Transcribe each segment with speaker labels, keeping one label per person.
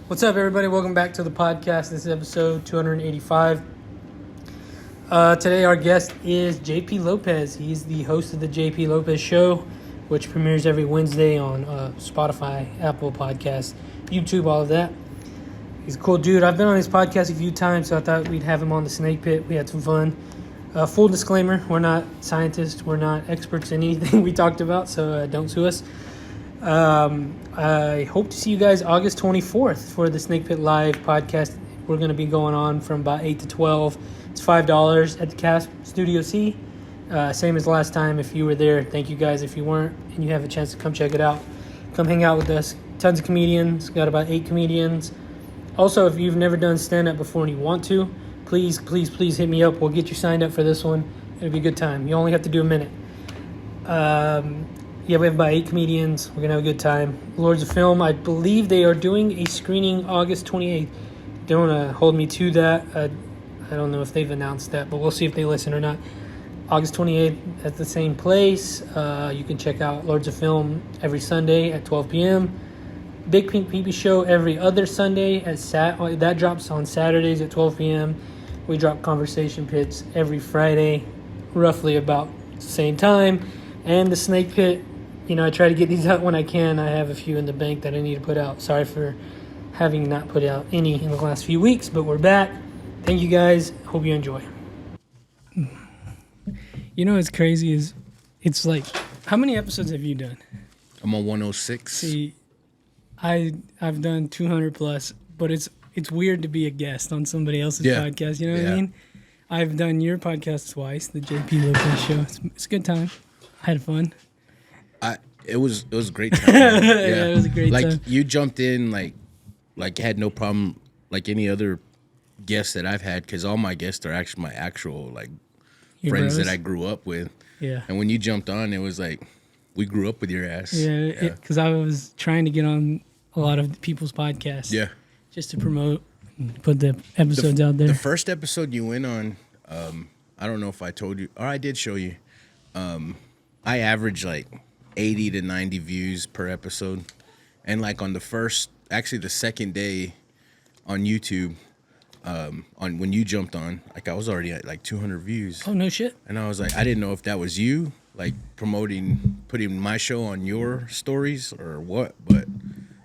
Speaker 1: What's up, everybody? Welcome back to the podcast. This is episode 285. Today, our guest is JP Lopez. He's the host of the JP Lopez Show, which premieres every Wednesday on Spotify, Apple Podcasts, YouTube, all of that. He's a cool dude. I've been on his podcast a few times, so I thought we'd have him on the Snake Pit. We had some fun. Full disclaimer, we're not scientists. We're not experts in anything we talked about, so don't sue us. I hope to see you guys August 24th for the Snake Pit Live podcast. We're going to be going on from about 8 to 12. It's $5 at the Cast Studio C. Same as last time. If you were there, thank you guys. If you weren't and you have a chance to come check it out, come hang out with us. Tons of comedians. Got about 8 comedians. Also, if you've never done stand-up before and you want to, please hit me up. We'll get you signed up for this one. It'll be a good time. You only have to do a minute. Yeah, we have about 8 comedians. We're going to have a good time. Lords of Film, I believe they are doing a screening August 28th. Don't hold me to that. I don't know if they've announced that, but we'll see if they listen or not. August 28th at the same place. You can check out Lords of Film every Sunday at 12 p.m. Big Pink Peepee Show every other Sunday. That drops on Saturdays at 12 p.m. We drop Conversation Pits every Friday, roughly about the same time. And the Snake Pit, I try to get these out when I can. I have a few in the bank that I need to put out. Sorry for having not put out any in the last few weeks, but we're back. Thank you guys. Hope you enjoy. What's crazy is it's like, how many episodes have you done?
Speaker 2: I'm on 106.
Speaker 1: See, I've done 200 plus, but it's weird to be a guest on somebody else's podcast. You know what I mean? I've done your podcast twice, the JP Lopez Show. It's a good time. I had fun.
Speaker 2: It was a great time.
Speaker 1: Yeah, it was a great time.
Speaker 2: Like you jumped in like had no problem like any other guests that I've had, because all my guests are actually my actual
Speaker 1: Your
Speaker 2: friends
Speaker 1: bros?
Speaker 2: that I grew up with.
Speaker 1: Yeah.
Speaker 2: And when you jumped on, it was like we grew up with your ass.
Speaker 1: Yeah, because I was trying to get on a lot of people's podcasts.
Speaker 2: Yeah.
Speaker 1: Just to promote and put the episodes out there.
Speaker 2: The first episode you went on, I don't know if I told you, or I did show you. I average 80 to 90 views per episode. And on the second day on YouTube, on when you jumped on, I was already at 200 views.
Speaker 1: Oh, no shit.
Speaker 2: And I was I didn't know if that was you, putting my show on your stories or what. But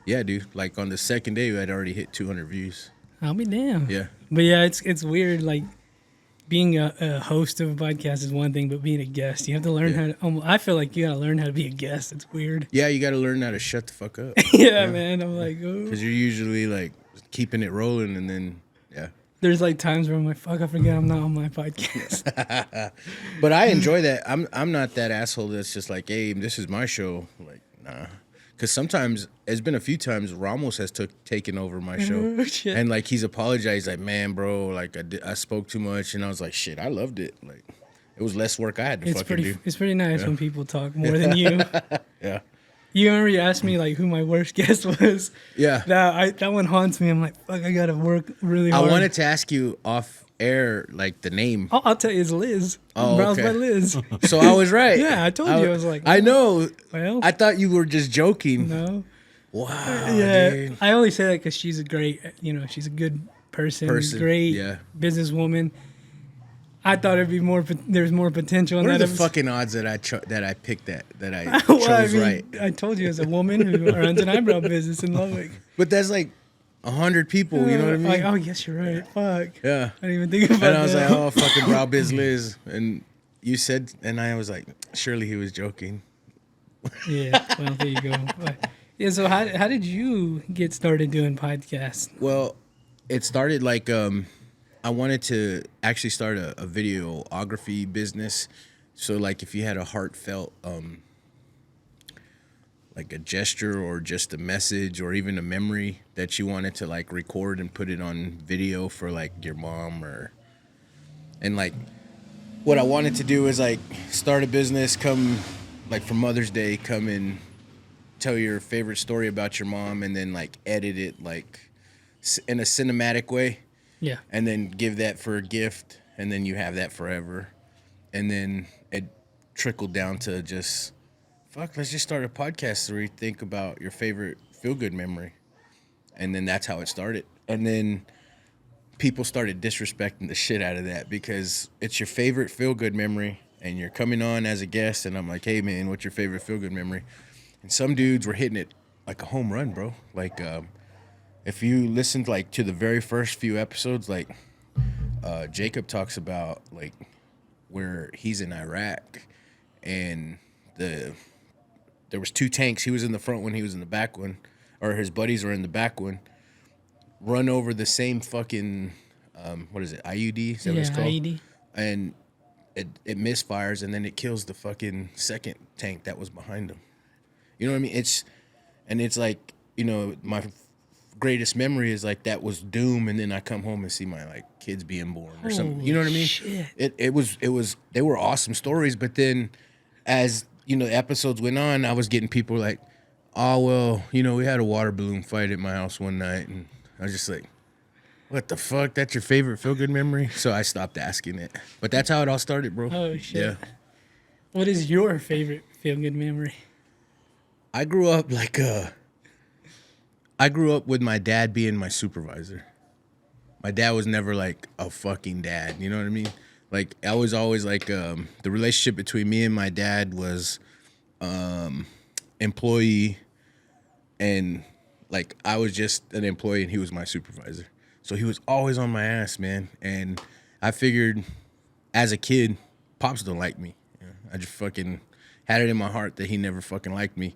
Speaker 2: yeah, dude, on the second day, I'd already hit 200 views.
Speaker 1: I'll be damned.
Speaker 2: Yeah.
Speaker 1: But yeah, it's weird. Being a host of a podcast is one thing, but being a guest, you have to learn how to. I feel like you got to learn how to be a guest. It's weird.
Speaker 2: Yeah, you got to learn how to shut the fuck up.
Speaker 1: Yeah, man. I'm like, oh.
Speaker 2: Because you're usually keeping it rolling, and then
Speaker 1: There's times where I'm like, fuck, I forget I'm not on my podcast.
Speaker 2: But I enjoy that. I'm not that asshole that's just hey, this is my show. Nah. Because sometimes, it's been a few times, Ramos has taken over my show.
Speaker 1: Oh, shit.
Speaker 2: And he's apologized, man, bro, I spoke too much. And I was like, shit, I loved it. It was less work I had to fucking do.
Speaker 1: It's pretty nice when people talk more than you.
Speaker 2: Yeah.
Speaker 1: You remember you asked me who my worst guest was?
Speaker 2: Yeah.
Speaker 1: That one haunts me. I'm like, fuck, I gotta work really hard.
Speaker 2: I wanted to ask you off air, the name.
Speaker 1: Oh, I'll tell you, it's Liz.
Speaker 2: Oh,
Speaker 1: Browse
Speaker 2: okay.
Speaker 1: by Liz.
Speaker 2: So I was right.
Speaker 1: Yeah, I told you. I was like,
Speaker 2: I know.
Speaker 1: Well,
Speaker 2: I thought you were just joking.
Speaker 1: no.
Speaker 2: Wow.
Speaker 1: Yeah,
Speaker 2: dude.
Speaker 1: I only say that because she's a great, she's a good person. Great businesswoman. I thought it'd be there's more potential in
Speaker 2: What
Speaker 1: that.
Speaker 2: are the fucking odds that I picked that I
Speaker 1: Well,
Speaker 2: chose right?
Speaker 1: I told you, as a woman who runs an eyebrow business in Lubbock.
Speaker 2: But that's 100 people, you know what I mean?
Speaker 1: Oh, yes, you're right. Fuck.
Speaker 2: Yeah.
Speaker 1: I didn't even think about that.
Speaker 2: And I was like, oh, fucking Brow Biz Liz. And you said, and I was like, surely he was joking.
Speaker 1: Yeah, well, there you go. Yeah, so how did you get started doing podcasts?
Speaker 2: Well, it started I wanted to actually start a videography business. So if you had a heartfelt a gesture or just a message or even a memory that you wanted to record and put it on video for your mom and what I wanted to do is start a business, come for Mother's Day, come and tell your favorite story about your mom and then edit it in a cinematic way.
Speaker 1: Yeah.
Speaker 2: And then give that for a gift, and then you have that forever. And then it trickled down to just, let's just start a podcast where you think about your favorite feel-good memory. And then that's how it started. And then people started disrespecting the shit out of that because it's your favorite feel-good memory and you're coming on as a guest and I'm like, hey man, what's your favorite feel-good memory? And some dudes were hitting it like a home run, bro. Like if you listened like to the very first few episodes, like Jacob talks about like where he's in Iraq and there was 2 tanks. He was in the front one, he was in the back one, or his buddies were in the back one. Run over the same fucking what is it, IUD? Is that what it's called?
Speaker 1: IUD.
Speaker 2: And it misfires and then it kills the fucking second tank that was behind him. You know what I mean? It's like, you know, my greatest memory is like that was doom, and then I come home and see my like kids being born or something. You know what I mean?
Speaker 1: Shit.
Speaker 2: It was they were awesome stories, but then as you know episodes went on, I was getting people like, oh well, you know, we had a water balloon fight at my house one night, and I was just like, what the fuck? That's your favorite feel-good memory? So I stopped asking it. But that's how it all started, bro.
Speaker 1: Oh, shit.
Speaker 2: Yeah.
Speaker 1: What is your favorite feel-good memory?
Speaker 2: I grew up like I grew up with my dad being my supervisor. My dad was never like a fucking dad, you know what I mean? Like I was always like the relationship between me and my dad was employee, and like I was just an employee and he was my supervisor. So he was always on my ass, man. And I figured as a kid, Pops don't like me. You know, I just fucking had it in my heart that he never fucking liked me.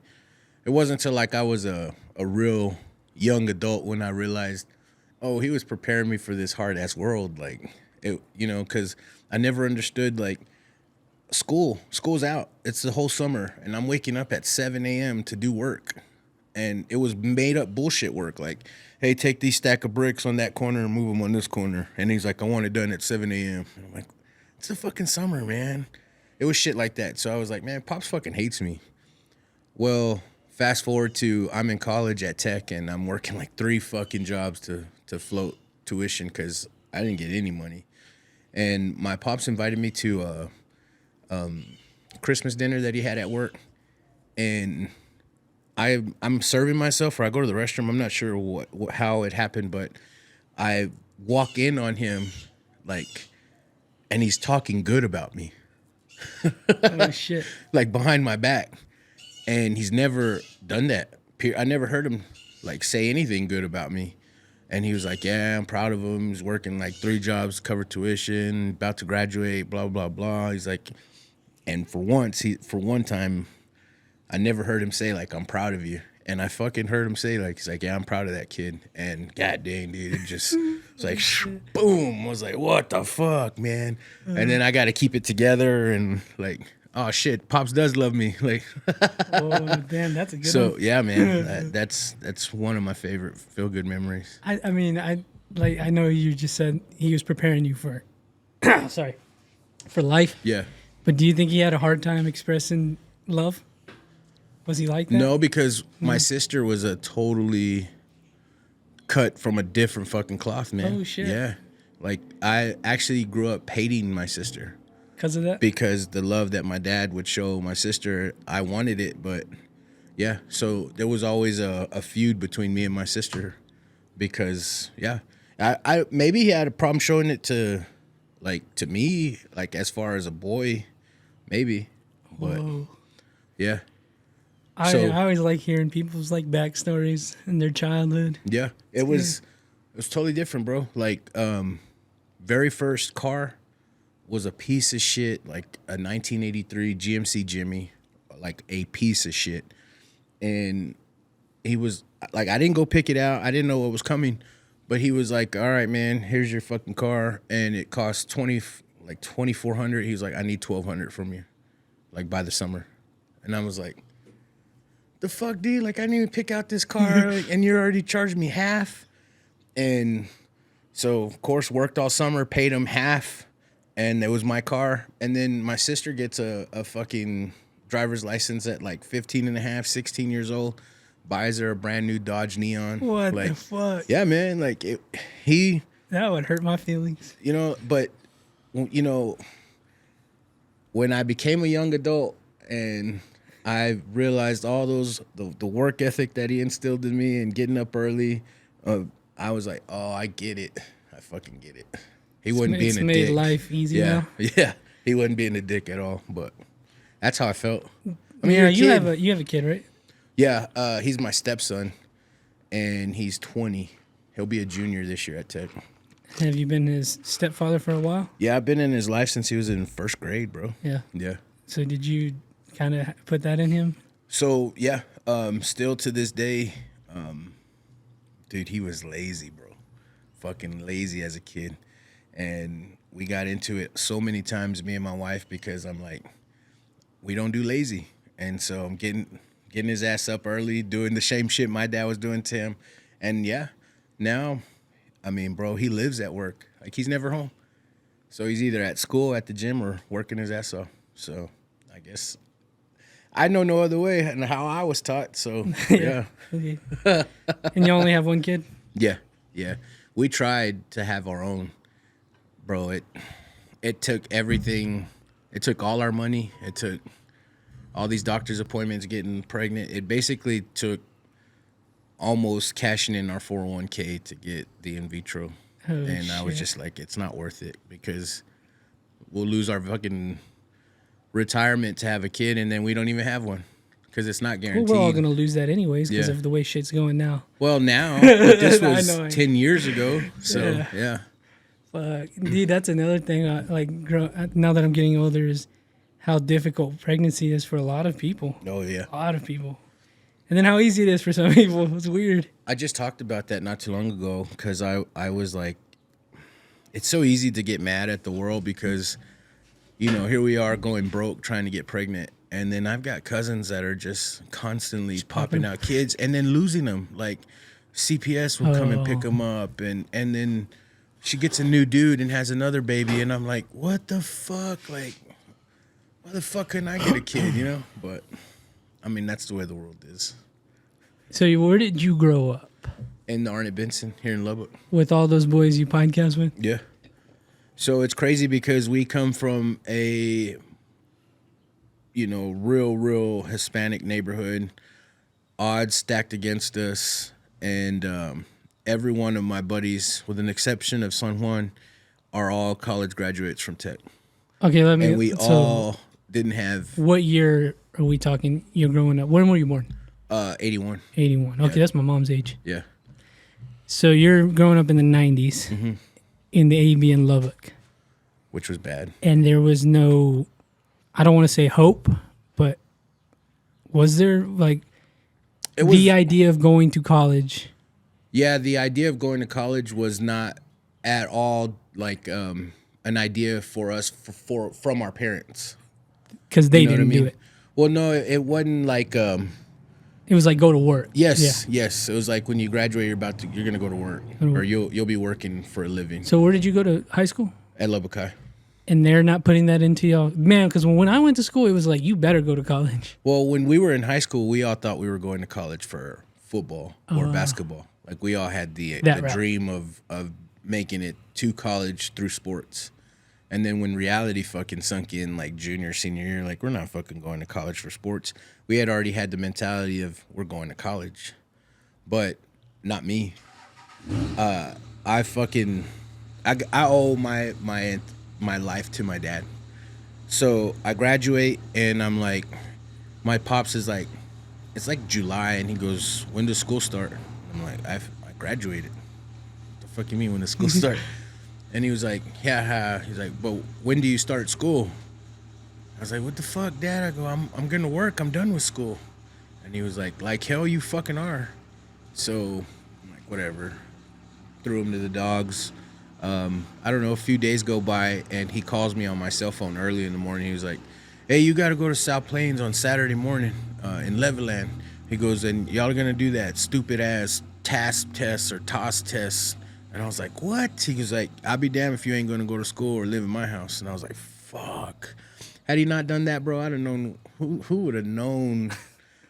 Speaker 2: It wasn't until like I was a real young adult when I realized, oh, he was preparing me for this hard ass world. Like, it, you know, because I never understood like school's out. It's the whole summer and I'm waking up at 7 a.m. to do work. And it was made up bullshit work. Like, hey, take these stack of bricks on that corner and move them on this corner. And he's like, I want it done at 7 a.m. And I'm like, it's the fucking summer, man. It was shit like that. So I was like, man, Pops fucking hates me. Well, fast forward to I'm in college at Tech and I'm working like 3 fucking jobs to float tuition because I didn't get any money. And my Pops invited me to a Christmas dinner that he had at work. And I'm serving myself, or I go to the restroom. I'm not sure how it happened, but I walk in on him, like, and he's talking good about me.
Speaker 1: Oh, shit.
Speaker 2: Like, behind my back. And he's never done that. I never heard him, like, say anything good about me. And he was like, yeah, I'm proud of him. He's working, like, 3 jobs to cover tuition, about to graduate, blah, blah, blah. He's like, and for one time, I never heard him say, like, I'm proud of you. And I fucking heard him say, like, he's like, yeah, I'm proud of that kid. And god dang, dude, it just was like, boom. I was like, what the fuck, man? And then I got to keep it together and, like, oh, shit, Pops does love me. Like,
Speaker 1: oh, damn, that's a good one.
Speaker 2: so, yeah, man, that's one of my favorite feel-good memories.
Speaker 1: I mean, I know you just said he was preparing you for, sorry, for life.
Speaker 2: Yeah.
Speaker 1: But do you think he had a hard time expressing love? Was he like that?
Speaker 2: No, because my sister was a totally cut from a different fucking cloth, man.
Speaker 1: Oh, shit.
Speaker 2: Yeah. Like, I actually grew up hating my sister.
Speaker 1: Because of that?
Speaker 2: Because the love that my dad would show my sister, I wanted it, but yeah. So there was always a feud between me and my sister because, yeah. I maybe he had a problem showing it to me, like as far as a boy, maybe. But, yeah.
Speaker 1: I always like hearing people's like backstories in their childhood.
Speaker 2: Yeah, it was totally different, bro. Like, very first car was a piece of shit, like a 1983 GMC Jimmy, like a piece of shit. And he was like, I didn't go pick it out. I didn't know what was coming, but he was like, all right, man, here's your fucking car, and it costs $2,400. He was like, I need $1,200 from you, like by the summer, and I was like, the fuck, dude? Like, I didn't even pick out this car, and you already charged me half. And so, of course, worked all summer, paid him half, and it was my car. And then my sister gets a fucking driver's license at like 15 and a half, 16 years old, buys her a brand new Dodge Neon.
Speaker 1: What
Speaker 2: like,
Speaker 1: the fuck?
Speaker 2: Yeah, man. Like,
Speaker 1: that would hurt my feelings.
Speaker 2: You know, but, you know, when I became a young adult and I realized all those, the work ethic that he instilled in me and getting up early, I was like, oh, I get it. I fucking get it. He wasn't being
Speaker 1: It's
Speaker 2: a
Speaker 1: made
Speaker 2: dick.
Speaker 1: life easy
Speaker 2: Yeah,
Speaker 1: now.
Speaker 2: yeah. He wasn't being a dick at all. But that's how I felt. I mean,
Speaker 1: Yeah,
Speaker 2: you're a
Speaker 1: you
Speaker 2: kid.
Speaker 1: have a kid, right?
Speaker 2: Yeah, he's my stepson, and he's 20. He'll be a junior this year at Tech.
Speaker 1: Have you been his stepfather for a while?
Speaker 2: Yeah, I've been in his life since he was in first grade, bro.
Speaker 1: Yeah.
Speaker 2: Yeah.
Speaker 1: So did you kind of put that in him?
Speaker 2: So yeah, still to this day, dude, he was lazy, bro. Fucking lazy as a kid, and we got into it so many times, me and my wife, because I'm like, we don't do lazy, and so I'm getting his ass up early, doing the same shit my dad was doing to him, and yeah, now, I mean, bro, he lives at work. Like, he's never home. So he's either at school, at the gym, or working his ass off. So I guess I know no other way and how I was taught. So yeah.
Speaker 1: Okay. And you only have one kid?
Speaker 2: Yeah. We tried to have our own. Bro, it took everything. It took all our money. It took all these doctor's appointments, getting pregnant. It basically took almost cashing in our 401k to get the in vitro.
Speaker 1: Oh,
Speaker 2: and I was
Speaker 1: shit.
Speaker 2: just like, it's not worth it, because we'll lose our fucking retirement to have a kid, and then we don't even have one because it's not
Speaker 1: Well,
Speaker 2: guaranteed.
Speaker 1: we're all going to lose that anyways because
Speaker 2: Yeah.
Speaker 1: of the way shit's going now.
Speaker 2: Well, now, but this
Speaker 1: I
Speaker 2: was
Speaker 1: know.
Speaker 2: 10 years ago. So, yeah.
Speaker 1: Fuck. Dude, that's another thing. Now that I'm getting older, is how difficult pregnancy is for a lot of people.
Speaker 2: Oh, yeah.
Speaker 1: A lot of people. And then how easy it is for some people. It's weird.
Speaker 2: I just talked about that not too long ago, because I was like, it's so easy to get mad at the world because, you know, here we are going broke trying to get pregnant. And then I've got cousins that are just constantly popping out kids and then losing them. Like, CPS will come and pick them up. And then she gets a new dude and has another baby. And I'm like, what the fuck? Like, why the fuck couldn't I get a kid, you know? But, I mean, that's the way the world is.
Speaker 1: So where did you grow up?
Speaker 2: In Arnett Benson, here in Lubbock.
Speaker 1: With all those boys you podcast with?
Speaker 2: Yeah. So it's crazy because we come from a, you know, real Hispanic neighborhood, odds stacked against us, and every one of my buddies, with an exception of San Juan, are all college graduates from Tech.
Speaker 1: Okay, let me.
Speaker 2: And we all didn't have
Speaker 1: What year are we talking? You're growing up. When were you born?
Speaker 2: 81.
Speaker 1: 81. Okay, that's my mom's age.
Speaker 2: Yeah.
Speaker 1: So you're growing up in the 90s
Speaker 2: Mm-hmm.
Speaker 1: in the AB in Lubbock.
Speaker 2: Which was bad.
Speaker 1: And there was no, I don't want to say hope, but was there like the idea of going to college?
Speaker 2: Yeah, the idea of going to college was not at all like an idea for us from our parents.
Speaker 1: Because they
Speaker 2: You know what I
Speaker 1: didn't do
Speaker 2: mean?
Speaker 1: it.
Speaker 2: Well, no, it wasn't like
Speaker 1: It was like go to work.
Speaker 2: yes.
Speaker 1: Yeah.
Speaker 2: It was like when you graduate, you're gonna go to work, or you'll be working for a living
Speaker 1: So where did you go to high school?
Speaker 2: at Lubbock High.
Speaker 1: And they're not putting that into y'all, man. Because when I went to school, it was like you better go to college.
Speaker 2: Well, when we were in high school, we all thought we were going to college for football or basketball. Like, we all had the
Speaker 1: route.
Speaker 2: dream of making it to college through sports. And then when reality fucking sunk in, like junior, senior year, like, we're not fucking going to college for sports. We had already had the mentality of we're going to college, but not me. I owe my life to my dad. So I graduate and I'm like, my pops is like, it's like July, and he goes, when does school start? I'm like, I graduated. What the fuck you mean, when does school start? And he was like, yeah. He's like, but when do you start school? I was like, what the fuck, Dad? I go, I'm gonna work. I'm done with school. And he was like hell you fucking are. So I'm like, whatever. Threw him to the dogs. I don't know, a few days go by, and he calls me on my cell phone early in the morning. He was like, hey, you got to go to South Plains on Saturday morning in Levelland. He goes, and y'all are going to do that stupid-ass task test or TOS test. And I was like, what? He was like, I'll be damned if you ain't going to go to school or live in my house. And I was like, fuck. Had he not done that, bro, I'd have known, who would have known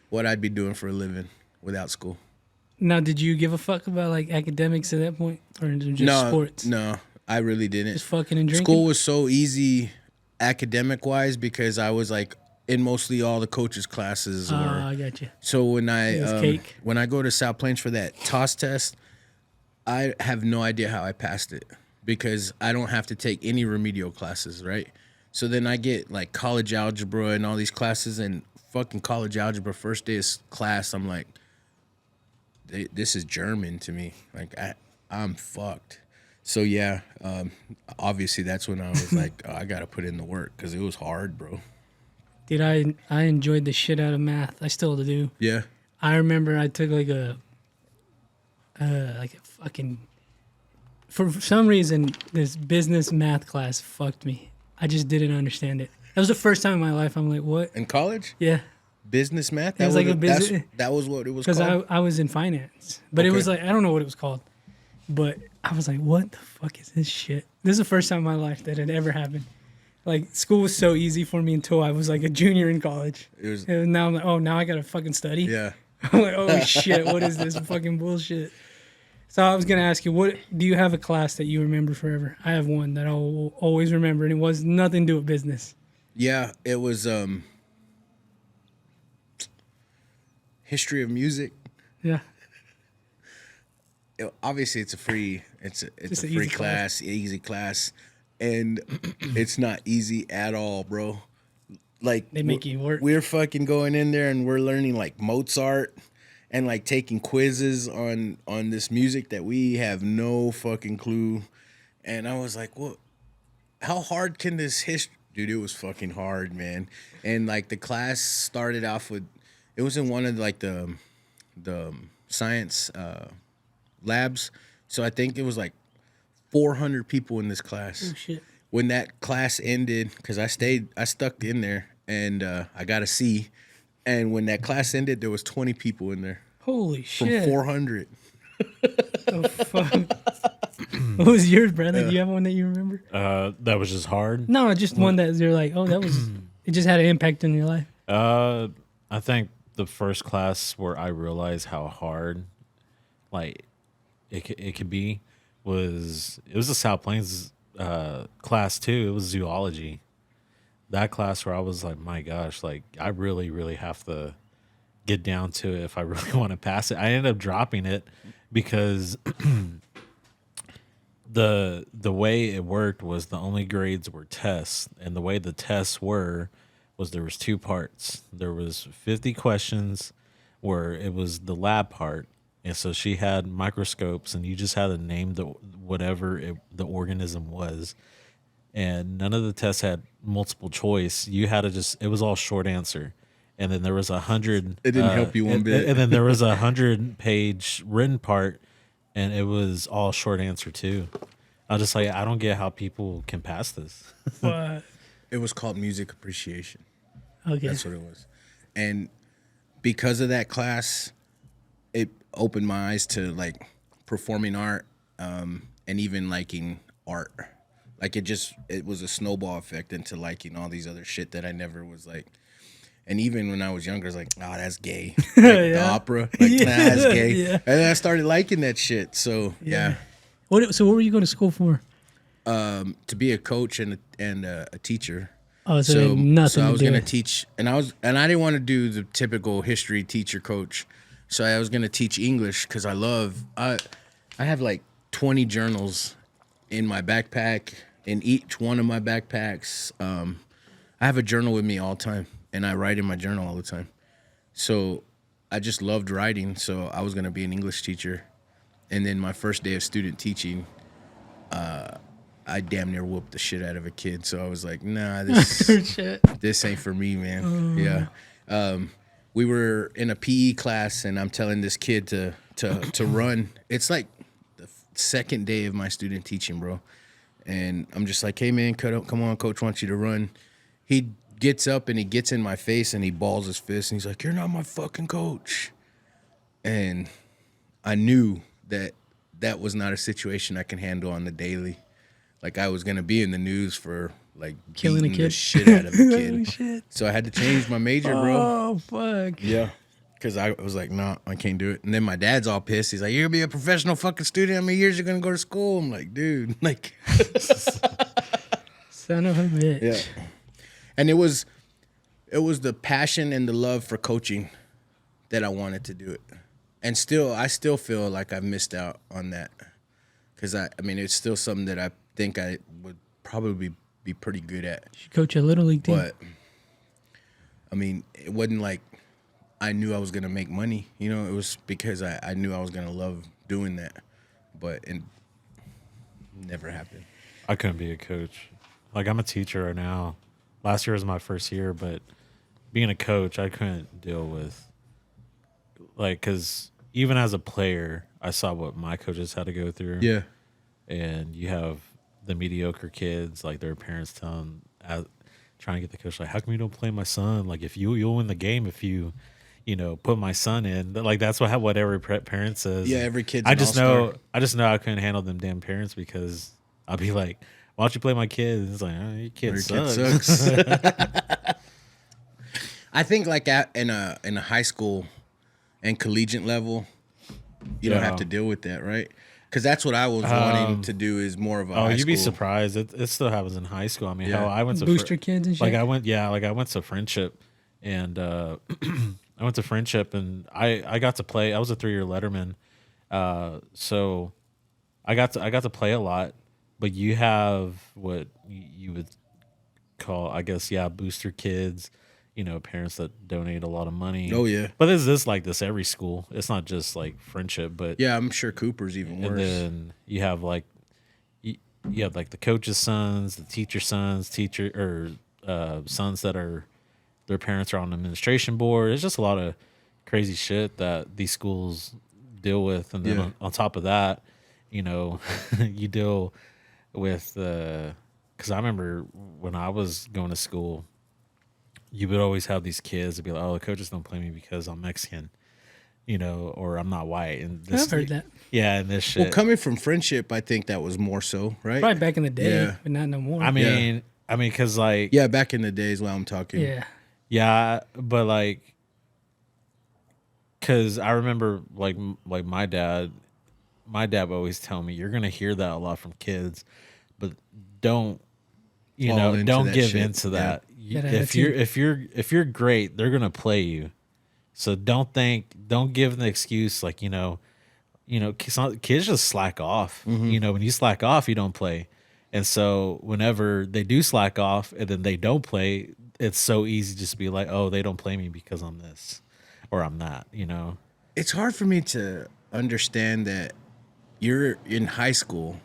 Speaker 2: what I'd be doing for a living without school?
Speaker 1: Now, did you give a fuck about like academics at that point, or just sports?
Speaker 2: No, I really didn't.
Speaker 1: Just fucking and drinking.
Speaker 2: School was so easy academic wise because I was like in mostly all the coaches' classes.
Speaker 1: I got you.
Speaker 2: So when
Speaker 1: It was cake.
Speaker 2: when I go to South Plains for that TOS test, I have no idea how I passed it because I don't have to take any remedial classes, right? So then I get like college algebra and all these classes, and fucking college algebra first day of class, I'm like, this is German to me. Like I'm fucked. So yeah, obviously that's when I was like, oh, I gotta put in the work because it was hard, bro.
Speaker 1: Dude, I enjoyed the shit out of math. I still do.
Speaker 2: Yeah.
Speaker 1: I remember I took like a fucking, for some reason, this business math class fucked me. I just didn't understand it. That was the first time in my life I'm like, what?
Speaker 2: In college?
Speaker 1: Yeah.
Speaker 2: Business math?
Speaker 1: It was like a business.
Speaker 2: That was what it was called?
Speaker 1: Because I was in finance. But it was like, I don't know what it was called. But I was like, what the fuck is this shit? This is the first time in my life that it ever happened. Like, school was so easy for me until I was like a junior in college. And now I'm like, oh, now I gotta fucking study?
Speaker 2: Yeah.
Speaker 1: I'm like, oh shit, what is this fucking bullshit? So I was gonna ask you, what do you have a class that you remember forever? I have one that I'll always remember, and it was nothing to do with business.
Speaker 2: Yeah, it was history of music.
Speaker 1: Yeah.
Speaker 2: Obviously, it's a free
Speaker 1: Easy
Speaker 2: class, easy class, and it's not easy at all, bro. Like
Speaker 1: They make you work.
Speaker 2: We're fucking going in there and we're learning like Mozart and like taking quizzes on this music that we have no fucking clue. And I was like, what? How hard can this history? Dude, it was fucking hard, man. And like the class started off with, it was in one of like the science labs. So I think it was like 400 people in this class.
Speaker 1: Oh shit.
Speaker 2: When that class ended, because I stuck in there and I got a C. And when that class ended, there was 20 people in there.
Speaker 1: Holy shit.
Speaker 2: From 400.
Speaker 1: Oh, fuck. What was yours, brother? Do you have one that you remember?
Speaker 3: That was just hard.
Speaker 1: No, just one that you're like, oh, that was, it just had an impact on your life.
Speaker 3: I think the first class where I realized how hard, like, it could be it was the South Plains class too. It was zoology. That class where I was like, my gosh, like I really, really have to get down to it if I really want to pass it. I ended up dropping it because the way it worked was the only grades were tests, and the way the tests was there was two parts. There was 50 questions where it was the lab part. And so she had microscopes, and you just had to name the organism was. And none of the tests had multiple choice. You had to it was all short answer. And then there was 100.
Speaker 2: It didn't help you one bit.
Speaker 3: And then there was 100-page written part, and it was all short answer too. I was just like, I don't get how people can pass this.
Speaker 1: What?
Speaker 2: It was called music appreciation.
Speaker 1: Okay.
Speaker 2: That's what it was. And because of that class, it opened my eyes to like performing art and even liking art. Like it was a snowball effect into liking all these other shit that I never was like. And even when I was younger, I was like, oh, that's gay. Like the opera, like, nah, that's gay. Yeah. And then I started liking that shit. So yeah.
Speaker 1: So what were you going to school for?
Speaker 2: To be a coach and a teacher.
Speaker 1: Oh, so nothing.
Speaker 2: So I was gonna teach, and I didn't want to do the typical history teacher coach. So I was gonna teach English because I have like 20 journals in my backpack. In each one of my backpacks, I have a journal with me all the time, and I write in my journal all the time. So I just loved writing. So I was gonna be an English teacher, and then my first day of student teaching, I damn near whooped the shit out of a kid. So I was like, nah, this ain't for me, man. Yeah. We were in a PE class, and I'm telling this kid to run. It's like the second day of my student teaching, bro. And I'm just like, hey, man, come on, coach wants you to run. He gets up, and he gets in my face, and he balls his fist, and he's like, you're not my fucking coach. And I knew that was not a situation I can handle on the daily. Like, I was going to be in the news for, like,
Speaker 1: killing a kid.
Speaker 2: The shit out of a kid.
Speaker 1: Oh, shit.
Speaker 2: So I had to change my major, bro.
Speaker 1: Oh, fuck.
Speaker 2: Yeah. Because I was like, no, I can't do it. And then my dad's all pissed. He's like, you're going to be a professional fucking student? How many years you're going to go to school? I'm like, dude. Like,
Speaker 1: son of a bitch.
Speaker 2: Yeah. And it was the passion and the love for coaching that I wanted to do it. And I still feel like I've missed out on that. because I mean, it's still something that I think I would probably be pretty good at.
Speaker 1: You should coach a little league team.
Speaker 2: But I mean, it wasn't like I knew I was gonna make money. You know, it was because I knew I was gonna love doing that. But it never happened.
Speaker 3: I couldn't be a coach. Like, I'm a teacher right now. Last year was my first year, but being a coach, I couldn't deal with, like, because even as a player, I saw what my coaches had to go through.
Speaker 2: Yeah.
Speaker 3: And you have the mediocre kids, like their parents telling, trying to get the coach, like, how come you don't play my son? Like, if you'll win the game if you put my son in. Like, that's what every parent says.
Speaker 2: Yeah, every kid's
Speaker 3: I
Speaker 2: an
Speaker 3: just
Speaker 2: all-star.
Speaker 3: know I couldn't handle them damn parents because I'll be like, why don't you play my kid? And it's like, oh, your kid sucks.
Speaker 2: I think like in a high school and collegiate level, you don't have to deal with that, right? Because that's what I was wanting to do is more of a high
Speaker 3: you'd be
Speaker 2: school.
Speaker 3: surprised. It still happens in high school. I mean,
Speaker 2: Yeah.
Speaker 3: hell, I went to
Speaker 1: Booster kids and shit.
Speaker 3: Like I went to Friendship, and I went to Friendship, and I got to play. I was a 3-year letterman, so I got to play a lot. But you have what you would call, I guess, booster kids. Parents that donate a lot of money.
Speaker 2: Oh yeah,
Speaker 3: but is this like this every school? It's not just like Friendship, but
Speaker 2: yeah, I'm sure Cooper's even worse.
Speaker 3: And then you have like you have like the coach's sons, the teacher's sons, sons that are their parents are on the administration board. It's just a lot of crazy shit that these schools deal with, and then on top of that, you deal with because I remember when I was going to school, you would always have these kids that be like, oh, the coaches don't play me because I'm Mexican, or I'm not white. And this,
Speaker 1: I've heard that.
Speaker 3: Yeah, and this shit.
Speaker 2: Well, coming from Friendship, I think that was more so, right?
Speaker 1: Probably back in the day,
Speaker 2: Yeah.
Speaker 1: but not no more.
Speaker 3: I mean, because like,
Speaker 2: Yeah, back in the days while I'm talking.
Speaker 3: yeah, but like, because I remember like my dad would always tell me, you're gonna hear that a lot from kids, but don't don't
Speaker 2: that
Speaker 3: give
Speaker 2: shit.
Speaker 3: into that.
Speaker 1: That
Speaker 3: If you're great, they're gonna play you. So don't give the excuse like kids just slack off.
Speaker 2: Mm-hmm.
Speaker 3: When you slack off, you don't play, and so whenever they do slack off and then they don't play, it's so easy just to be like, oh, they don't play me because I'm this or I'm that.
Speaker 2: It's hard for me to understand that you're in high school,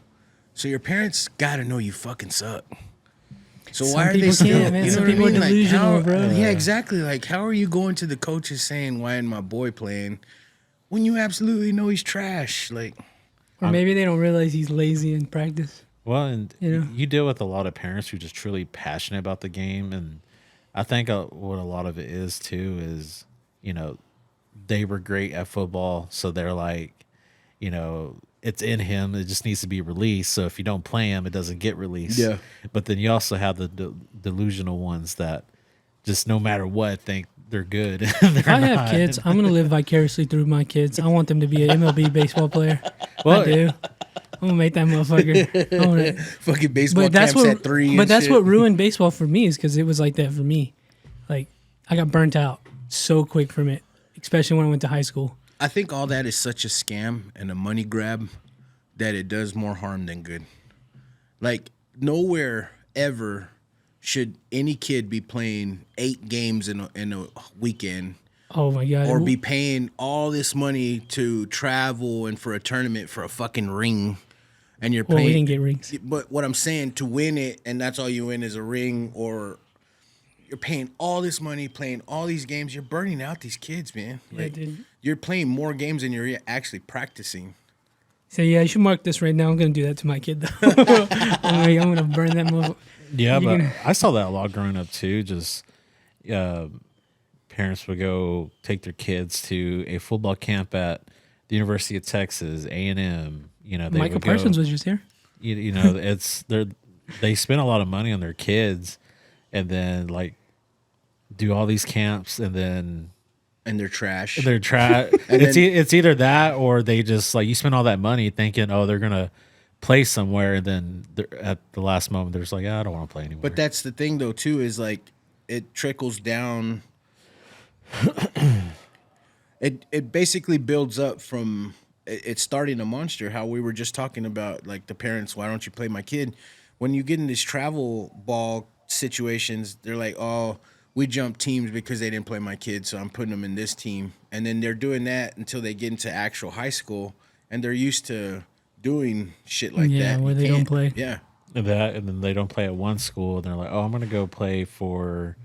Speaker 2: so your parents got to know you fucking suck. So
Speaker 1: Some
Speaker 2: why are they
Speaker 1: people
Speaker 2: still?
Speaker 1: can't, man.
Speaker 2: You know
Speaker 1: Some
Speaker 2: what I
Speaker 1: people are
Speaker 2: mean? Like,
Speaker 1: delusional,
Speaker 2: how,
Speaker 1: bro.
Speaker 2: Yeah, exactly. Like, how are you going to the coaches saying, "Why isn't my boy playing?" when you absolutely know he's trash? Like,
Speaker 1: Or maybe they don't realize he's lazy in practice.
Speaker 3: Well, and you deal with a lot of parents who are just truly passionate about the game, and I think what a lot of it is too is they were great at football, so they're like, it's in him. It just needs to be released. So if you don't play him, it doesn't get released.
Speaker 2: Yeah.
Speaker 3: But then you also have the delusional ones that just no matter what think they're good.
Speaker 1: If I have kids, I'm gonna live vicariously through my kids. I want them to be an MLB baseball player. I do. I'm gonna make that motherfucker. I wanna,
Speaker 2: fucking baseball
Speaker 1: but that's
Speaker 2: camps
Speaker 1: what.
Speaker 2: at 3.
Speaker 1: But
Speaker 2: and
Speaker 1: that's
Speaker 2: shit.
Speaker 1: what ruined baseball for me is because it was like that for me. Like I got burnt out so quick from it, especially when I went to high school.
Speaker 2: I think all that is such a scam and a money grab that it does more harm than good. Like, nowhere ever should any kid be playing 8 games in a weekend
Speaker 1: Oh my god!
Speaker 2: or be paying all this money to travel and for a tournament for a fucking ring. And you're
Speaker 1: Well,
Speaker 2: paying.
Speaker 1: we didn't get rings.
Speaker 2: But what I'm saying, to win it and that's all you win is a ring, or you're paying all this money, playing all these games, you're burning out these kids, man.
Speaker 1: Yeah, dude.
Speaker 2: You're playing more games than you're actually practicing.
Speaker 1: So yeah, you should mark this right now. I'm gonna do that to my kid though. I'm gonna burn that motherfucker.
Speaker 3: Yeah,
Speaker 1: You
Speaker 3: but
Speaker 1: can-
Speaker 3: I saw that a lot growing up too. Just parents would go take their kids to a football camp at the University of Texas, A&M. They
Speaker 1: Michael
Speaker 3: would go,
Speaker 1: Parsons was just here.
Speaker 3: They spend a lot of money on their kids, and then like do all these camps, and then
Speaker 2: And they're trash.
Speaker 3: they're it's either that or they just like you spend all that money thinking, oh, they're gonna play somewhere, and then at the last moment they're just like, I don't want to play anymore.
Speaker 2: But that's the thing, though, too, is like it trickles down. It basically builds up from it's starting a monster. How we were just talking about, like, the parents, why don't you play my kid? When you get in these travel ball situations, they're like, oh, we jumped teams because they didn't play my kid, so I'm putting them in this team. And then they're doing that until they get into actual high school, and they're used to doing shit like that.
Speaker 1: Yeah, where
Speaker 2: You
Speaker 1: they don't
Speaker 2: can't-
Speaker 1: play.
Speaker 2: Yeah.
Speaker 3: And then they don't play at one school, and they're like, oh, I'm gonna go play for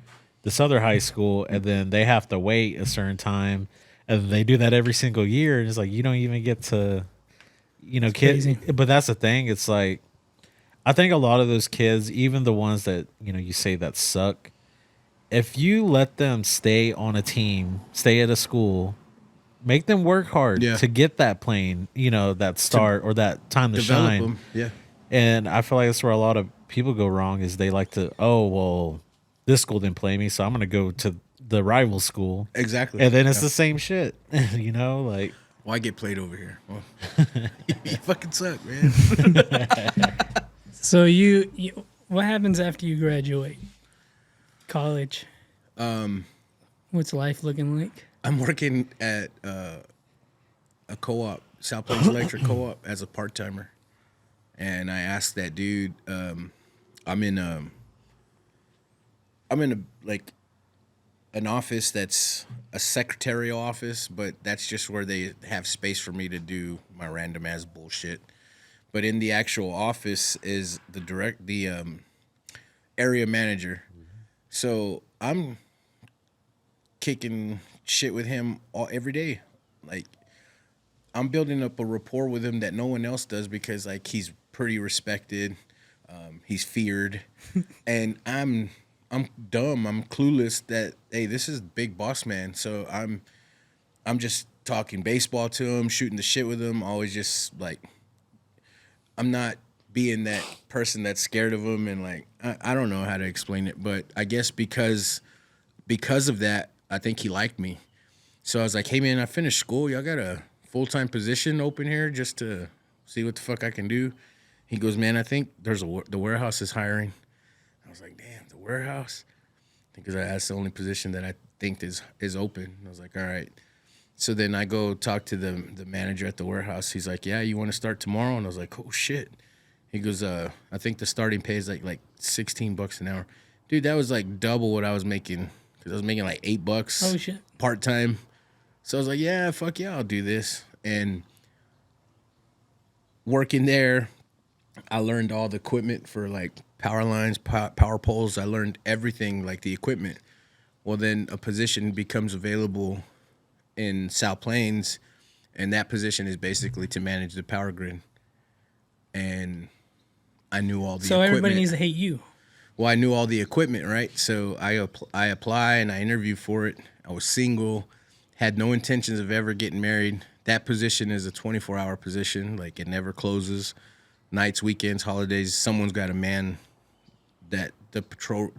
Speaker 3: this other high school, and then they have to wait a certain time, and they do that every single year, and it's like you don't even get to, kids.
Speaker 1: crazy.
Speaker 3: But that's the thing. It's like I think a lot of those kids, even the ones that you say that suck, if you let them stay on a team, stay at a school, make them work hard
Speaker 2: Yeah.
Speaker 3: to get that plane, that start or that time to
Speaker 2: Develop
Speaker 3: shine.
Speaker 2: them. Yeah.
Speaker 3: And I feel like that's where a lot of people go wrong is they like to, oh, well, this school didn't play me, so I'm going to go to the rival school.
Speaker 2: Exactly.
Speaker 3: And then it's the same shit, like.
Speaker 2: Why get played over here? Well, you fucking suck, man.
Speaker 1: So you what happens after you graduate? College. What's life looking like?
Speaker 2: I'm working at a co-op, South Plains Electric Co-op, as a part-timer. And I asked that dude, I'm in a like an office that's a secretarial office, but that's just where they have space for me to do my random ass bullshit. But in the actual office is the area manager. So I'm kicking shit with him every day. Like, I'm building up a rapport with him that no one else does because, like, he's pretty respected. He's feared. And I'm dumb. I'm clueless that, hey, this is big boss man. So I'm just talking baseball to him, shooting the shit with him. Always just, like, I'm not being that person that's scared of him. And, like, I don't know how to explain it. But I guess because of that, I think he liked me. So I was like, hey, man, I finished school. Y'all got a full-time position open here just to see what the fuck I can do? He goes, man, I think the warehouse is hiring. I was like, damn, the warehouse? Because that's the only position that I think is open. I was like, all right. So then I go talk to the manager at the warehouse. He's like, yeah, you want to start tomorrow? And I was like, oh, shit. He goes, I think the starting pay is like $16 an hour. Dude, that was like double what I was making. Because I was making like $8
Speaker 1: Oh, shit.
Speaker 2: part-time. So I was like, yeah, fuck yeah, I'll do this. And working there, I learned all the equipment for like power lines, power poles. I learned everything, like the equipment. Well, then a position becomes available in South Plains, and that position is basically to manage the power grid. And I knew all the
Speaker 1: So
Speaker 2: equipment.
Speaker 1: everybody needs to hate you.
Speaker 2: Well, I knew all the equipment, right? So I apply and I interview for it. I was single, had no intentions of ever getting married. That position is a 24-hour position. Like, it never closes. Nights, weekends, holidays, someone's got to man the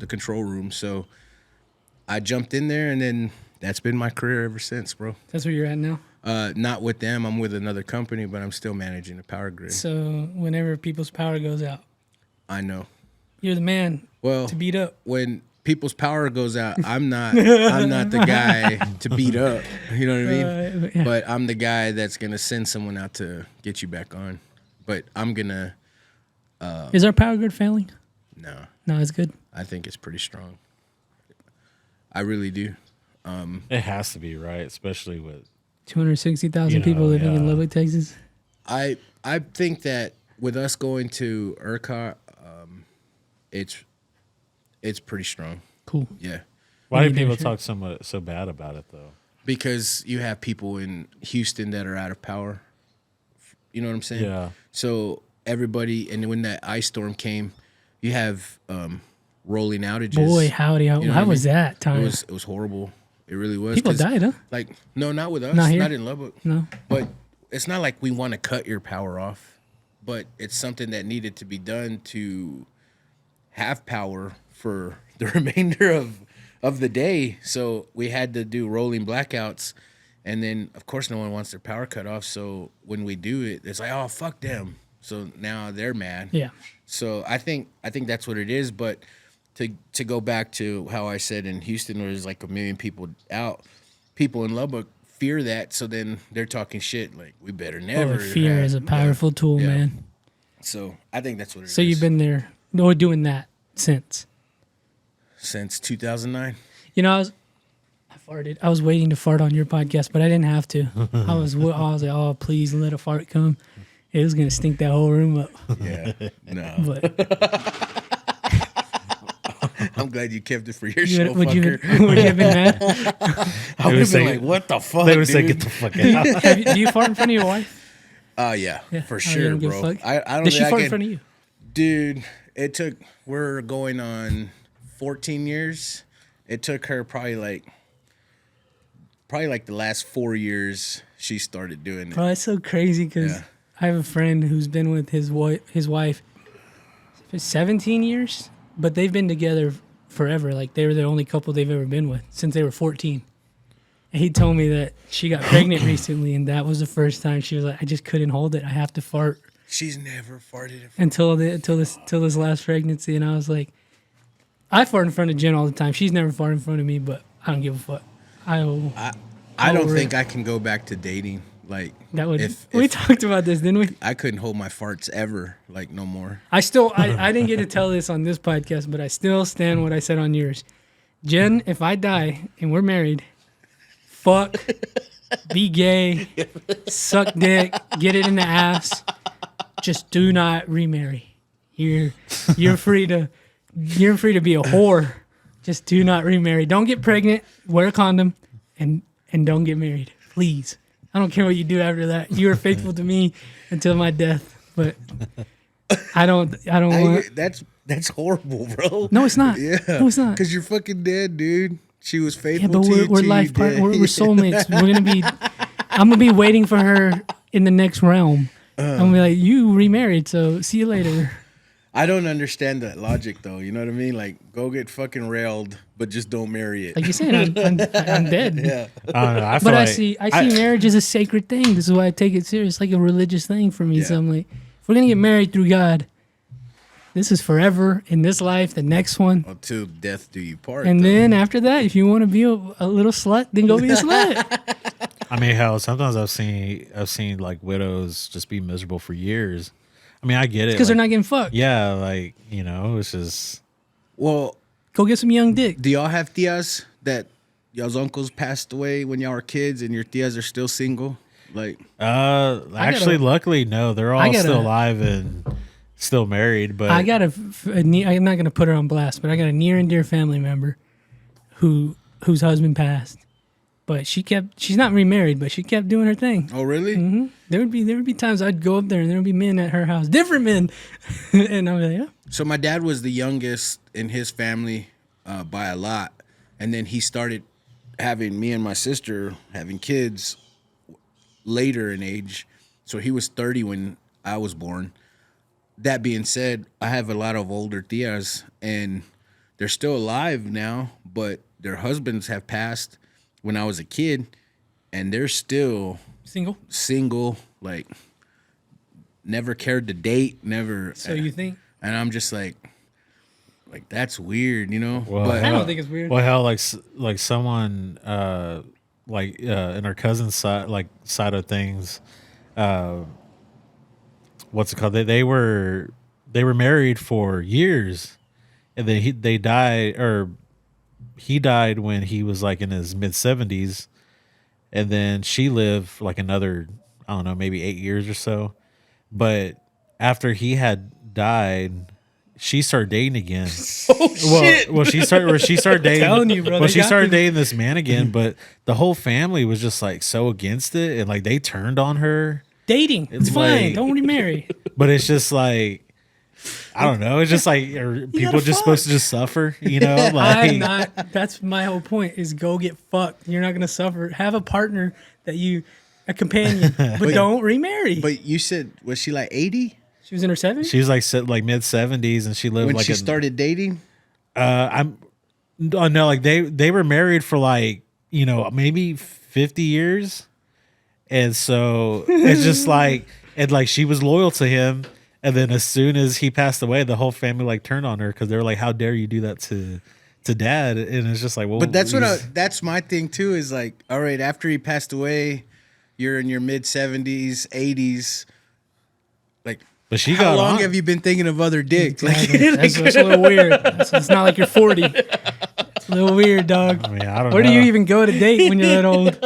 Speaker 2: control room. So I jumped in there, and then that's been my career ever since, bro.
Speaker 1: That's where you're at now.
Speaker 2: Not with them. I'm with another company, but I'm still managing the power grid.
Speaker 1: So whenever people's power goes out,
Speaker 2: I know.
Speaker 1: you're the man
Speaker 2: Well,
Speaker 1: to beat up.
Speaker 2: when people's power goes out, I'm not the guy to beat up. You know what I mean?
Speaker 1: Yeah.
Speaker 2: But I'm the guy that's gonna send someone out to get you back on. But I'm gonna
Speaker 1: Is our power grid failing?
Speaker 2: no.
Speaker 1: No, it's good.
Speaker 2: I think it's pretty strong. I really do.
Speaker 3: It has to be, right? Especially with
Speaker 1: 260,000 people living in
Speaker 3: yeah.
Speaker 1: Lubbock, Texas.
Speaker 2: I think that with us going to ERCOT, it's pretty strong.
Speaker 1: Cool.
Speaker 2: Yeah.
Speaker 3: why do
Speaker 1: need
Speaker 3: people
Speaker 1: that
Speaker 3: talk so bad about it though?
Speaker 2: Because you have people in Houston that are out of power. You know what I'm saying?
Speaker 3: Yeah.
Speaker 2: So everybody, and when that ice storm came, you have rolling outages.
Speaker 1: Boy, howdy.
Speaker 2: You know
Speaker 1: How
Speaker 2: what I
Speaker 1: was
Speaker 2: mean?
Speaker 1: that time?
Speaker 2: It was horrible. It really was.
Speaker 1: People
Speaker 2: 'Cause,
Speaker 1: died, huh?
Speaker 2: Like, no, not with us.
Speaker 1: Not here?
Speaker 2: Not in Lubbock.
Speaker 1: No.
Speaker 2: But it's not like we want to cut your power off. But it's something that needed to be done to have power for the remainder of the day. So we had to do rolling blackouts. And then, of course, no one wants their power cut off. So when we do it, it's like, oh, fuck them. So now they're mad.
Speaker 1: Yeah.
Speaker 2: So I think that's what it is. But to go back to how I said in Houston, where there's like 1 million people out, people in Lubbock fear that. So then they're talking shit like, we better never.
Speaker 1: Fear is a powerful tool, man.
Speaker 2: So I think that's what it is.
Speaker 1: So you've been there, doing that since
Speaker 2: 2009.
Speaker 1: You know, I farted. I was waiting to fart on your podcast, but I didn't have to. I was like, oh, please let a fart come. It was gonna stink that whole room up.
Speaker 2: Yeah, no.
Speaker 1: But
Speaker 2: I'm glad you kept it for your show,
Speaker 1: would you
Speaker 2: fucker.
Speaker 1: have been mad?
Speaker 2: I would have been like, what the fuck,
Speaker 3: They would
Speaker 2: dude?
Speaker 3: say, "Get the fuck out."
Speaker 1: Do you fart in front of your wife?
Speaker 2: Yeah, for
Speaker 1: Oh, you
Speaker 2: sure,
Speaker 1: don't give a
Speaker 2: bro.
Speaker 1: fuck?
Speaker 2: I don't
Speaker 1: Did she
Speaker 2: think I
Speaker 1: fart in
Speaker 2: can-
Speaker 1: front of you?
Speaker 2: Dude, we're going on 14 years. It took her probably like the last 4 years she started doing it.
Speaker 1: Bro, that's so crazy because
Speaker 2: Yeah.
Speaker 1: I have a friend who's been with his wife for 17 years, but they've been together forever. Like, they were the only couple they've ever been with since they were 14. And he told me that she got pregnant recently, and that was the first time she was like, I just couldn't hold it. I have to fart
Speaker 2: She's never farted in front
Speaker 1: until this last pregnancy. And I was like, I fart in front of Jen all the time. She's never farted in front of me, but I don't give a fuck.
Speaker 2: I don't think I can go back to dating. Like,
Speaker 1: That would.
Speaker 2: if
Speaker 1: We talked about this, didn't we?
Speaker 2: I couldn't hold my farts ever, like no more.
Speaker 1: I didn't get to tell this on this podcast, but I still stand what I said on yours. Jen, if I die and we're married, fuck, be gay, suck dick, get it in the ass. Just do not remarry. You're free to be a whore. Just do not remarry. Don't get pregnant. Wear a condom, and don't get married, please. I don't care what you do after that. You are faithful to me until my death. But I don't want.
Speaker 2: That's horrible, bro.
Speaker 1: No, it's not.
Speaker 2: Yeah,
Speaker 1: No, it's not.
Speaker 2: Because you're fucking dead, dude. She was faithful
Speaker 1: Yeah, but
Speaker 2: to you.
Speaker 1: we're
Speaker 2: till
Speaker 1: life
Speaker 2: you
Speaker 1: partners.
Speaker 2: dead.
Speaker 1: We're soulmates. I'm gonna be waiting for her in the next realm. I'm gonna be like, you remarried, so see you later.
Speaker 2: I don't understand that logic, though. You know what I mean? Like, go get fucking railed, but just don't marry it.
Speaker 1: Like you said, I'm dead.
Speaker 2: Yeah.
Speaker 3: I don't know. I feel
Speaker 1: But I
Speaker 3: like,
Speaker 1: see marriage as a sacred thing. This is why I take it serious, like a religious thing for me. So
Speaker 2: Yeah.
Speaker 1: I'm like, if we're gonna get married through God, this is forever in this life. The next one,
Speaker 2: Until death do you part.
Speaker 1: and
Speaker 2: though.
Speaker 1: then after that, if you want to be a little slut, then go be a slut.
Speaker 3: I mean, hell, sometimes I've seen like widows just be miserable for years. I mean, I get it
Speaker 1: Because they're
Speaker 3: like,
Speaker 1: not getting fucked.
Speaker 3: Yeah, like it's just
Speaker 2: Well,
Speaker 1: Go get some young dick.
Speaker 2: do y'all have tias that y'all's uncles passed away when y'all were kids and your tias are still single? Like,
Speaker 3: actually, luckily, no, they're all
Speaker 1: gotta-
Speaker 3: still alive and still married. But
Speaker 1: I got I'm not gonna put her on blast, but I got a near and dear family member whose husband passed. But she's not remarried, but she kept doing her thing.
Speaker 2: oh, really?
Speaker 1: Mm-hmm. There would be times I'd go up there and there would be men at her house, different men, and I'm like, yeah.
Speaker 2: So my dad was the youngest in his family by a lot, and then he started having me and my sister having kids later in age. So he was 30 when I was born. That being said, I have a lot of older tias, and they're still alive now, but their husbands have passed when I was a kid, and they're still single, like never cared to date, never.
Speaker 1: So you think?
Speaker 2: And I'm just like that's weird, you know.
Speaker 3: Well,
Speaker 2: but
Speaker 1: I don't think it's weird.
Speaker 3: well, hell, like someone in our cousin's side of things, what's it called? They were married for years, and then he died when he was like in his mid 70s, and then she lived like another, I don't know, maybe 8 years or so. But after he had died, she started dating again. Well, she started dating.
Speaker 1: telling you, bro,
Speaker 3: Well,
Speaker 1: they
Speaker 3: she
Speaker 1: got
Speaker 3: started
Speaker 1: this-
Speaker 3: dating this man again, but the whole family was just like so against it, and like they turned on her.
Speaker 1: Dating, it's fine.
Speaker 3: like-
Speaker 1: Don't remarry.
Speaker 3: But it's just like, I don't know. It's just like, are people
Speaker 1: gotta
Speaker 3: just
Speaker 1: fuck.
Speaker 3: supposed to just suffer? You know, like
Speaker 1: I'm not. That's my whole point. Is go get fucked. You're not gonna suffer. Have a partner a companion, but don't remarry.
Speaker 2: But you said, was she like 80
Speaker 1: She was in her 70s.
Speaker 3: she was like mid 70s, and she lived
Speaker 2: when
Speaker 3: like
Speaker 2: she started dating?
Speaker 3: No, like they were married for like, maybe 50 years. And so it's just like, and like she was loyal to him. And then as soon as he passed away, the whole family like turned on her because they were like, how dare you do that to to dad, and it's just like, well,
Speaker 2: But that's my thing too. Is like, all right, after he passed away, you're in your mid 70s, 80s. Like,
Speaker 3: but she
Speaker 2: how
Speaker 3: got
Speaker 2: long
Speaker 3: on.
Speaker 2: have you been thinking of other dicks?
Speaker 1: Exactly.
Speaker 2: Like,
Speaker 1: That's a little weird. It's not like you're 40. It's a little weird, dog.
Speaker 3: I mean, I don't
Speaker 1: Where
Speaker 3: know.
Speaker 1: do you even go to date when you're that old?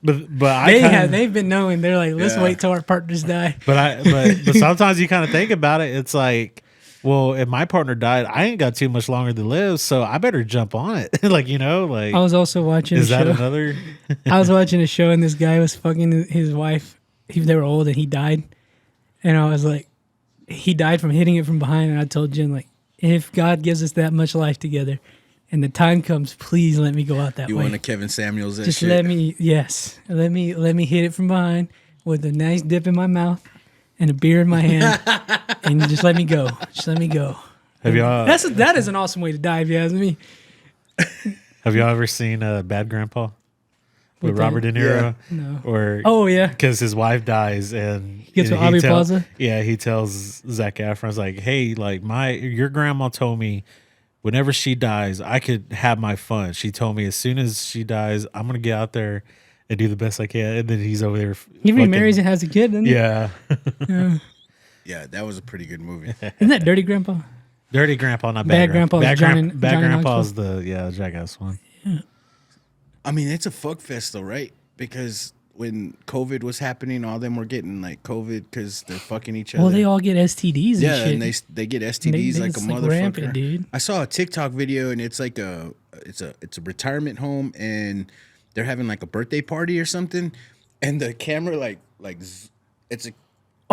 Speaker 3: But
Speaker 1: They've been knowing. They're like, let's
Speaker 2: Yeah.
Speaker 1: wait till our partners die.
Speaker 3: But sometimes you kind of think about it. It's like, well, if my partner died, I ain't got too much longer to live, so I better jump on it. Like, like
Speaker 1: I was also watching
Speaker 3: is
Speaker 1: a
Speaker 3: that
Speaker 1: show.
Speaker 3: another?
Speaker 1: I was watching a show and this guy was fucking his wife. They were old and he died. And I was like, he died from hitting it from behind. And I told Jen, like, if God gives us that much life together and the time comes, please let me go out that
Speaker 2: you
Speaker 1: way.
Speaker 2: want to Kevin Samuels that
Speaker 1: Just
Speaker 2: shit?
Speaker 1: let me hit it from behind with a nice dip in my mouth and a beer in my hand, and just let me go. Just let me go.
Speaker 3: Have y'all
Speaker 1: That is an awesome way to die, if you ask me.
Speaker 3: have y'all ever seen Bad Grandpa with
Speaker 1: With
Speaker 3: Robert De Niro?
Speaker 2: Yeah.
Speaker 1: No.
Speaker 3: Or
Speaker 1: Oh yeah,
Speaker 3: because his wife dies and he
Speaker 1: gets with Aubrey Plaza?
Speaker 3: Yeah, he tells Zac Efron's like, hey, like your grandma told me whenever she dies, I could have my fun. She told me as soon as she dies, I'm gonna get out there and do the best I can. And then he's over there.
Speaker 1: he
Speaker 3: fucking-
Speaker 1: remarries and has a kid, doesn't he?
Speaker 3: Yeah,
Speaker 2: Yeah, that was a pretty good movie.
Speaker 1: Isn't that Dirty Grandpa?
Speaker 3: Dirty Grandpa, not
Speaker 1: Bad
Speaker 3: Bad
Speaker 1: Grandpa is
Speaker 3: Bad,
Speaker 1: Johnny-
Speaker 3: Bad
Speaker 1: Johnny
Speaker 3: Grandpa's the jackass one.
Speaker 2: I mean, it's a fuck fest though, right? Because when COVID was happening, all them were getting like COVID because they're fucking each other.
Speaker 1: Well, they all get STDs and
Speaker 2: yeah,
Speaker 1: shit.
Speaker 2: and they get STDs like a
Speaker 1: it's
Speaker 2: motherfucker.
Speaker 1: rampant, dude.
Speaker 2: I saw a TikTok video and it's like it's a retirement home and they're having like a birthday party or something, and the camera it's a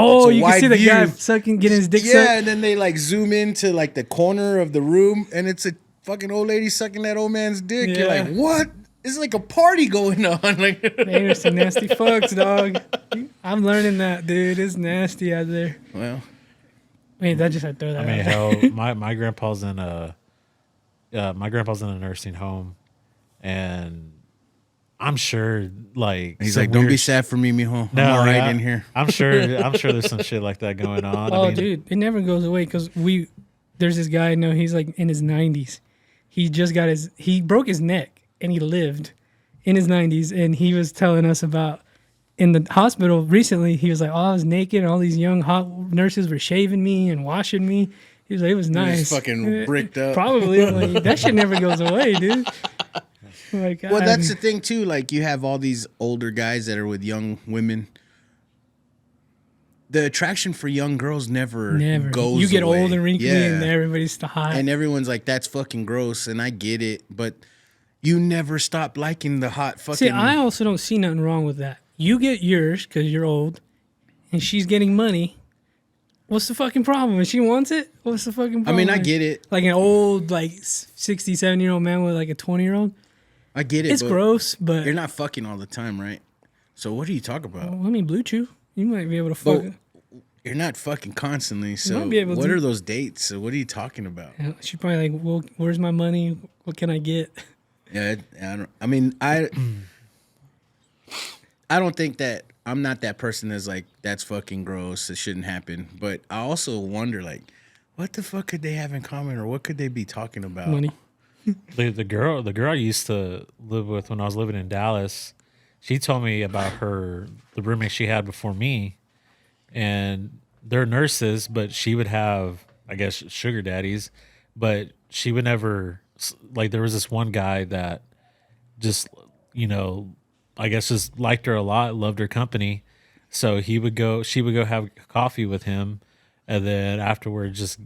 Speaker 1: Oh,
Speaker 2: it's a
Speaker 1: you can see
Speaker 2: wide
Speaker 1: the guy
Speaker 2: view.
Speaker 1: getting his dick
Speaker 2: yeah,
Speaker 1: sucked.
Speaker 2: and then they like zoom into like the corner of the room and it's a fucking old lady sucking that old man's dick. You're
Speaker 1: Yeah.
Speaker 2: like, what? It's like a party going on. Like,
Speaker 1: They are some nasty fucks, dog. I'm learning that, dude. It's nasty out there.
Speaker 2: well,
Speaker 1: Wait, that just had to throw that
Speaker 3: I mean,
Speaker 1: out.
Speaker 3: hell, my grandpa's in a nursing home, and I'm sure like
Speaker 2: he's
Speaker 3: some
Speaker 2: like, don't be
Speaker 3: weird
Speaker 2: sad for me, mijo.
Speaker 3: No,
Speaker 2: I'm all right
Speaker 3: yeah,
Speaker 2: in here.
Speaker 3: I'm sure there's some shit like that going on.
Speaker 1: Oh,
Speaker 3: I mean,
Speaker 1: dude, it never goes away because there's this guy I know, he's like in his 90s. He broke his neck and he lived in his 90s. And he was telling us about in the hospital recently, he was like, oh, I was naked and all these young hot nurses were shaving me and washing me. He was like, it was nice.
Speaker 2: fucking bricked up.
Speaker 1: Probably. Like, that shit never goes away, dude. Like,
Speaker 2: Well, that's the thing too. Like, you have all these older guys that are with young women. The attraction for young girls never goes.
Speaker 1: You get
Speaker 2: away.
Speaker 1: old and wrinkly
Speaker 2: Yeah.
Speaker 1: and everybody's still hot.
Speaker 2: And everyone's like, that's fucking gross, and I get it, but you never stop liking the hot fucking.
Speaker 1: See, I also don't see nothing wrong with that. You get yours because you're old, and she's getting money. What's the fucking problem? If she wants it, what's the fucking problem?
Speaker 2: I mean, I get it.
Speaker 1: Like an old, like 67-year-old man with like a 20-year-old.
Speaker 2: I get it.
Speaker 1: It's
Speaker 2: but
Speaker 1: gross, but
Speaker 2: You're not fucking all the time, right? So what do you talk about?
Speaker 1: well, I mean, Blue Chew, you might be able to fuck.
Speaker 2: But you're not fucking constantly. So
Speaker 1: might be able
Speaker 2: what
Speaker 1: to.
Speaker 2: are those dates? So what are you talking about?
Speaker 1: She's probably like, well, where's my money? What can I get?
Speaker 2: Yeah, I don't think that I'm not that person that's like, that's fucking gross. It shouldn't happen. But I also wonder, like, what the fuck could they have in common, or what could they be talking about?
Speaker 1: Money.
Speaker 3: the girl I used to live with when I was living in Dallas, she told me about the roommate she had before me, and they're nurses, but she would have, I guess, sugar daddies, but she would never, like, there was this one guy that just, I guess just liked her a lot, loved her company. So she would go have coffee with him. And then afterwards, just,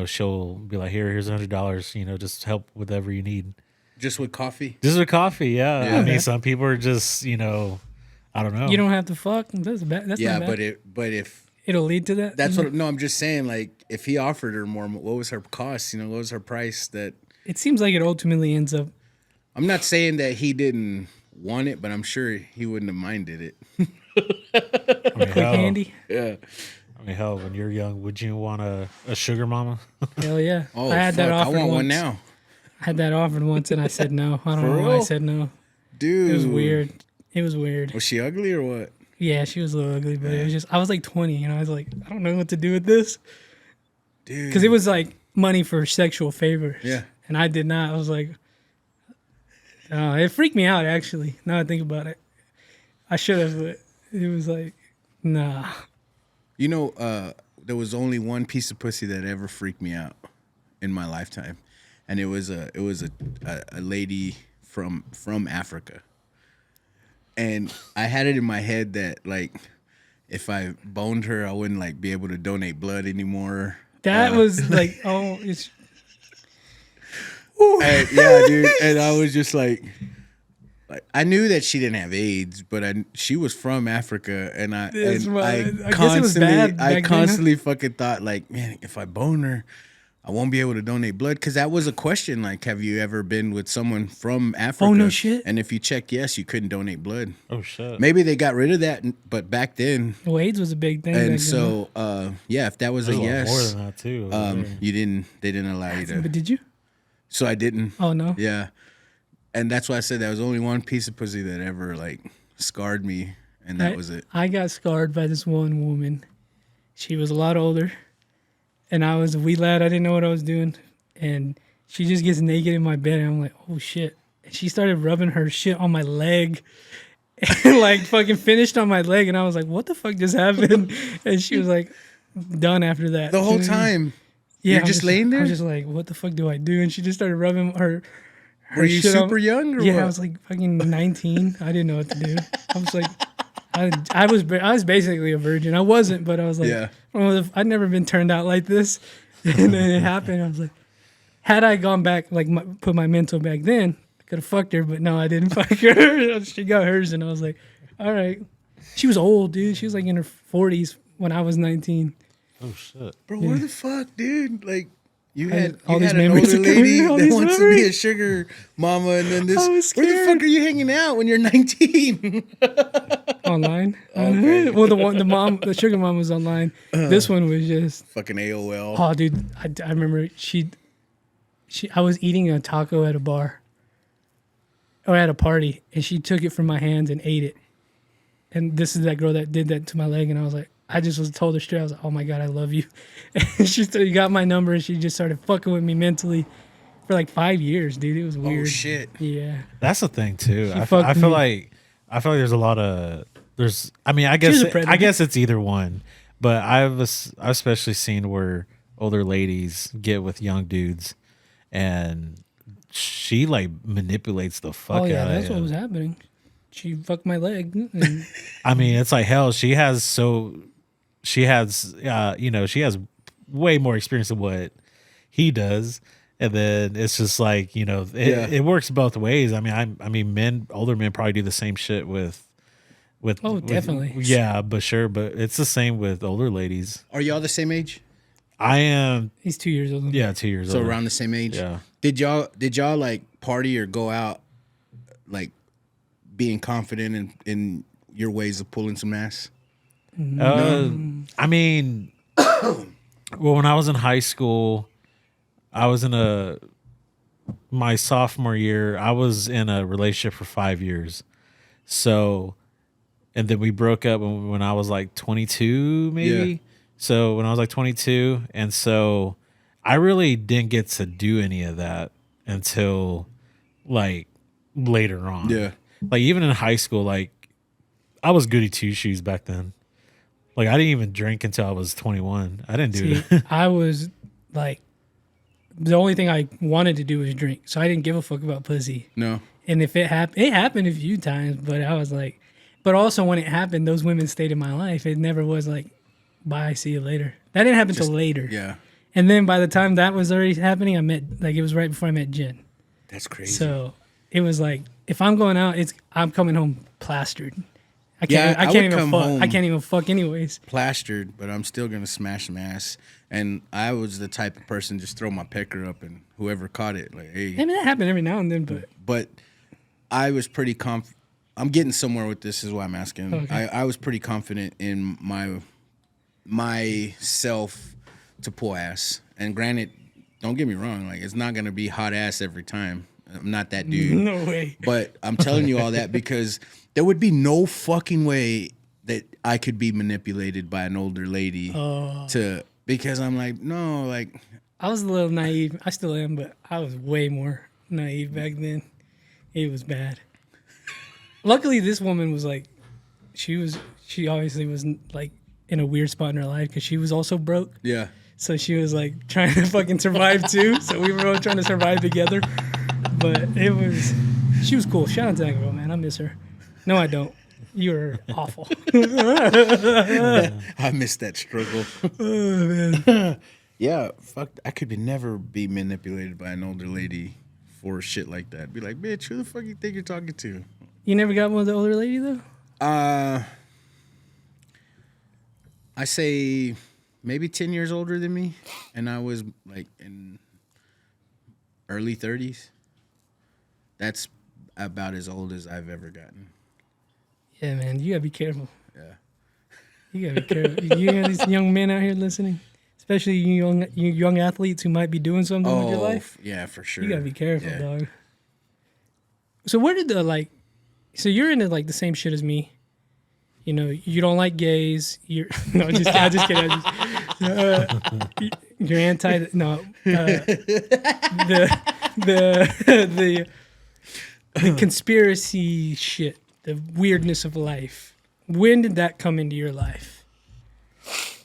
Speaker 3: she'll be like, here's $100, just help with whatever you need.
Speaker 2: Just with coffee?
Speaker 3: Just with coffee, yeah.
Speaker 2: Yeah.
Speaker 3: I mean, some people are just, I don't know.
Speaker 1: You don't have to fuck. That's bad. That's
Speaker 2: Yeah,
Speaker 1: not bad.
Speaker 2: but if
Speaker 1: It'll lead to that.
Speaker 2: that's what, no, I'm just saying, like, if he offered her more, what was her cost? What was her price? That
Speaker 1: It seems like it ultimately ends up.
Speaker 2: I'm not saying that he didn't want it, but I'm sure he wouldn't have minded it.
Speaker 3: I mean,
Speaker 1: Quick
Speaker 3: hell,
Speaker 1: handy.
Speaker 2: Yeah.
Speaker 3: I mean, hell, when you're young, would you want a sugar mama?
Speaker 1: Hell yeah.
Speaker 2: Oh,
Speaker 1: I had that
Speaker 2: fuck, I
Speaker 1: offered
Speaker 2: want
Speaker 1: once.
Speaker 2: one now.
Speaker 1: I had that offered once and I said no. I don't
Speaker 2: For
Speaker 1: know why I
Speaker 2: real?
Speaker 1: said no.
Speaker 2: Dude.
Speaker 1: It was weird. It was weird.
Speaker 2: Was she ugly or what?
Speaker 1: Yeah, she was a little ugly, but it was just, I was like 20 and I was like, I don't know what to do with this.
Speaker 2: Dude.
Speaker 1: Because it was like money for sexual favors.
Speaker 2: Yeah.
Speaker 1: and I did not. I was like, it freaked me out actually. Now I think about it, I should have, but it was like, nah.
Speaker 2: You know, there was only one piece of pussy that ever freaked me out in my lifetime, and it was a lady from Africa, and I had it in my head that like if I boned her, I wouldn't like be able to donate blood anymore.
Speaker 1: That was like, oh, it's.
Speaker 2: And, yeah, dude, and I was just like I knew that she didn't have AIDS, but she was from Africa, and I
Speaker 1: guess it was bad back
Speaker 2: constantly fucking thought like, man, if I bone her, I won't be able to donate blood, because that was a question. Like, have you ever been with someone from Africa?
Speaker 1: Oh, no shit.
Speaker 2: And if you check yes, you couldn't donate blood.
Speaker 3: Oh shit.
Speaker 2: Maybe they got rid of that, but back then.
Speaker 1: Well, AIDS was a big thing.
Speaker 2: And so, yeah, if that was
Speaker 3: There's
Speaker 2: a yes,
Speaker 3: more than that too.
Speaker 2: they didn't allow you to.
Speaker 1: But did you?
Speaker 2: So I didn't.
Speaker 1: Oh no.
Speaker 2: Yeah, and that's why I said that was only one piece of pussy that ever like scarred me, and that was it.
Speaker 1: I got scarred by this one woman. She was a lot older, and I was a wee lad. I didn't know what I was doing, and she just gets naked in my bed, and I'm like, oh shit. And she started rubbing her shit on my leg, and like fucking finished on my leg, and I was like, what the fuck just happened? And she was like, done after that.
Speaker 2: The whole time.
Speaker 1: Yeah,
Speaker 2: You're just laying there?
Speaker 1: I was just like, what the fuck do I do? And she just started rubbing her
Speaker 2: Were you
Speaker 1: shit
Speaker 2: super
Speaker 1: on,
Speaker 2: young or
Speaker 1: yeah,
Speaker 2: what?
Speaker 1: I was like fucking 19. I didn't know what to do. I was like, I was basically a virgin. I wasn't, but I was like,
Speaker 2: Yeah.
Speaker 1: I'd never been turned out like this. And then it happened. I was like, had I gone back, like put my mental back then, I could have fucked her, but no, I didn't fuck her. She got hers, and I was like, all right. She was old, dude. She was like in her 40s when I was 19.
Speaker 3: Oh shit.
Speaker 2: Bro, where the fuck, dude? Like, you had
Speaker 1: all
Speaker 2: an
Speaker 1: these memories
Speaker 2: older
Speaker 1: are coming,
Speaker 2: lady
Speaker 1: all
Speaker 2: that
Speaker 1: these
Speaker 2: wants to
Speaker 1: memories.
Speaker 2: be a sugar mama, and then this.
Speaker 1: I was
Speaker 2: Where the
Speaker 1: scared.
Speaker 2: fuck are you hanging out when you're 19?
Speaker 1: Online.
Speaker 2: Okay.
Speaker 1: Well, the sugar mom was online. This one was just.
Speaker 2: Fucking AOL.
Speaker 1: Oh, dude, I remember I was eating a taco at a bar or at a party, and she took it from my hands and ate it. And this is that girl that did that to my leg, and I was like, I just was told her straight. I was like, oh my God, I love you. And she got my number, and she just started fucking with me mentally for like 5 years, dude. It was weird.
Speaker 2: Oh shit.
Speaker 1: Yeah.
Speaker 3: That's the thing too. I
Speaker 1: fucked
Speaker 3: feel
Speaker 1: me.
Speaker 3: like there's a lot of I mean, I guess
Speaker 1: was a predator.
Speaker 3: I guess it's either one, but I've especially seen where older ladies get with young dudes, and she like manipulates the fuck
Speaker 1: Oh yeah,
Speaker 3: out
Speaker 1: that's
Speaker 3: of
Speaker 1: what
Speaker 3: him.
Speaker 1: was happening. She fucked my leg. And
Speaker 3: I mean, it's like hell. She has way more experience than what he does. And then it's just like, it works both ways. I mean, older men probably do the same shit with
Speaker 1: definitely.
Speaker 3: Yeah, but sure. But it's the same with older ladies.
Speaker 2: Are y'all the same age?
Speaker 3: I am.
Speaker 1: he's 2 years older.
Speaker 3: Yeah, 2 years
Speaker 2: So
Speaker 3: older.
Speaker 2: around the same age?
Speaker 3: Yeah.
Speaker 2: Did y'all like party or go out like being confident in your ways of pulling some ass?
Speaker 3: I mean, well, when I was in high school, I was in my sophomore year, I was in a relationship for 5 years. So, and then we broke up when I was like 22, maybe.
Speaker 2: Yeah.
Speaker 3: So when I was like 22, and so I really didn't get to do any of that until like later on.
Speaker 2: Yeah.
Speaker 3: Like even in high school, like I was goody two shoes back then. Like I didn't even drink until I was 21. I didn't do
Speaker 1: See,
Speaker 3: that.
Speaker 1: I was like, the only thing I wanted to do was drink, so I didn't give a fuck about pussy.
Speaker 2: No.
Speaker 1: And if it happened a few times, but I was like, but also when it happened, those women stayed in my life. It never was like, bye, see you later. That didn't happen till later.
Speaker 2: Yeah.
Speaker 1: And then by the time that was already happening, it was right before I met Jen.
Speaker 2: That's crazy.
Speaker 1: So it was like, if I'm going out, I'm coming home plastered. I
Speaker 2: Yeah,
Speaker 1: can't.
Speaker 2: I
Speaker 1: I
Speaker 2: would
Speaker 1: can't even
Speaker 2: come
Speaker 1: fuck.
Speaker 2: home-
Speaker 1: I can't even fuck anyways.
Speaker 2: Plastered, but I'm still gonna smash some ass. And I was the type of person just throw my pecker up and whoever caught it, like, hey.
Speaker 1: I mean, that happened every now and then,
Speaker 2: But I was pretty I'm getting somewhere with this, is why I'm asking.
Speaker 1: Okay.
Speaker 2: I was pretty confident in myself to pull ass. And granted, don't get me wrong, like it's not gonna be hot ass every time. I'm not that dude.
Speaker 1: no way.
Speaker 2: But I'm telling you all that because there would be no fucking way that I could be manipulated by an older lady because I'm like, no, like
Speaker 1: I was a little naive. I still am, but I was way more naive back then. It was bad. Luckily, this woman was like, she obviously was like in a weird spot in her life because she was also broke.
Speaker 2: Yeah.
Speaker 1: So she was like trying to fucking survive too. So we were all trying to survive together. But she was cool. Shout out to that girl, man. I miss her. No, I don't. You're awful.
Speaker 2: I miss that struggle.
Speaker 1: Oh, man.
Speaker 2: Yeah, fuck. I could never be manipulated by an older lady for shit like that. Be like, bitch, who the fuck you think you're talking to?
Speaker 1: You never got one with the older lady, though?
Speaker 2: I say maybe 10 years older than me. And I was like in early 30s. That's about as old as I've ever gotten.
Speaker 1: Yeah, man. You got to be careful.
Speaker 2: Yeah.
Speaker 1: You got to be careful. You got these young men out here listening? Especially you young athletes who might be doing something with your life.
Speaker 2: Yeah, for sure.
Speaker 1: You gotta be careful, dog. So where did so you're into like the same shit as me. You know, you don't like gays. You're no, just kidding. You're anti. No, the conspiracy shit, the weirdness of life. When did that come into your life?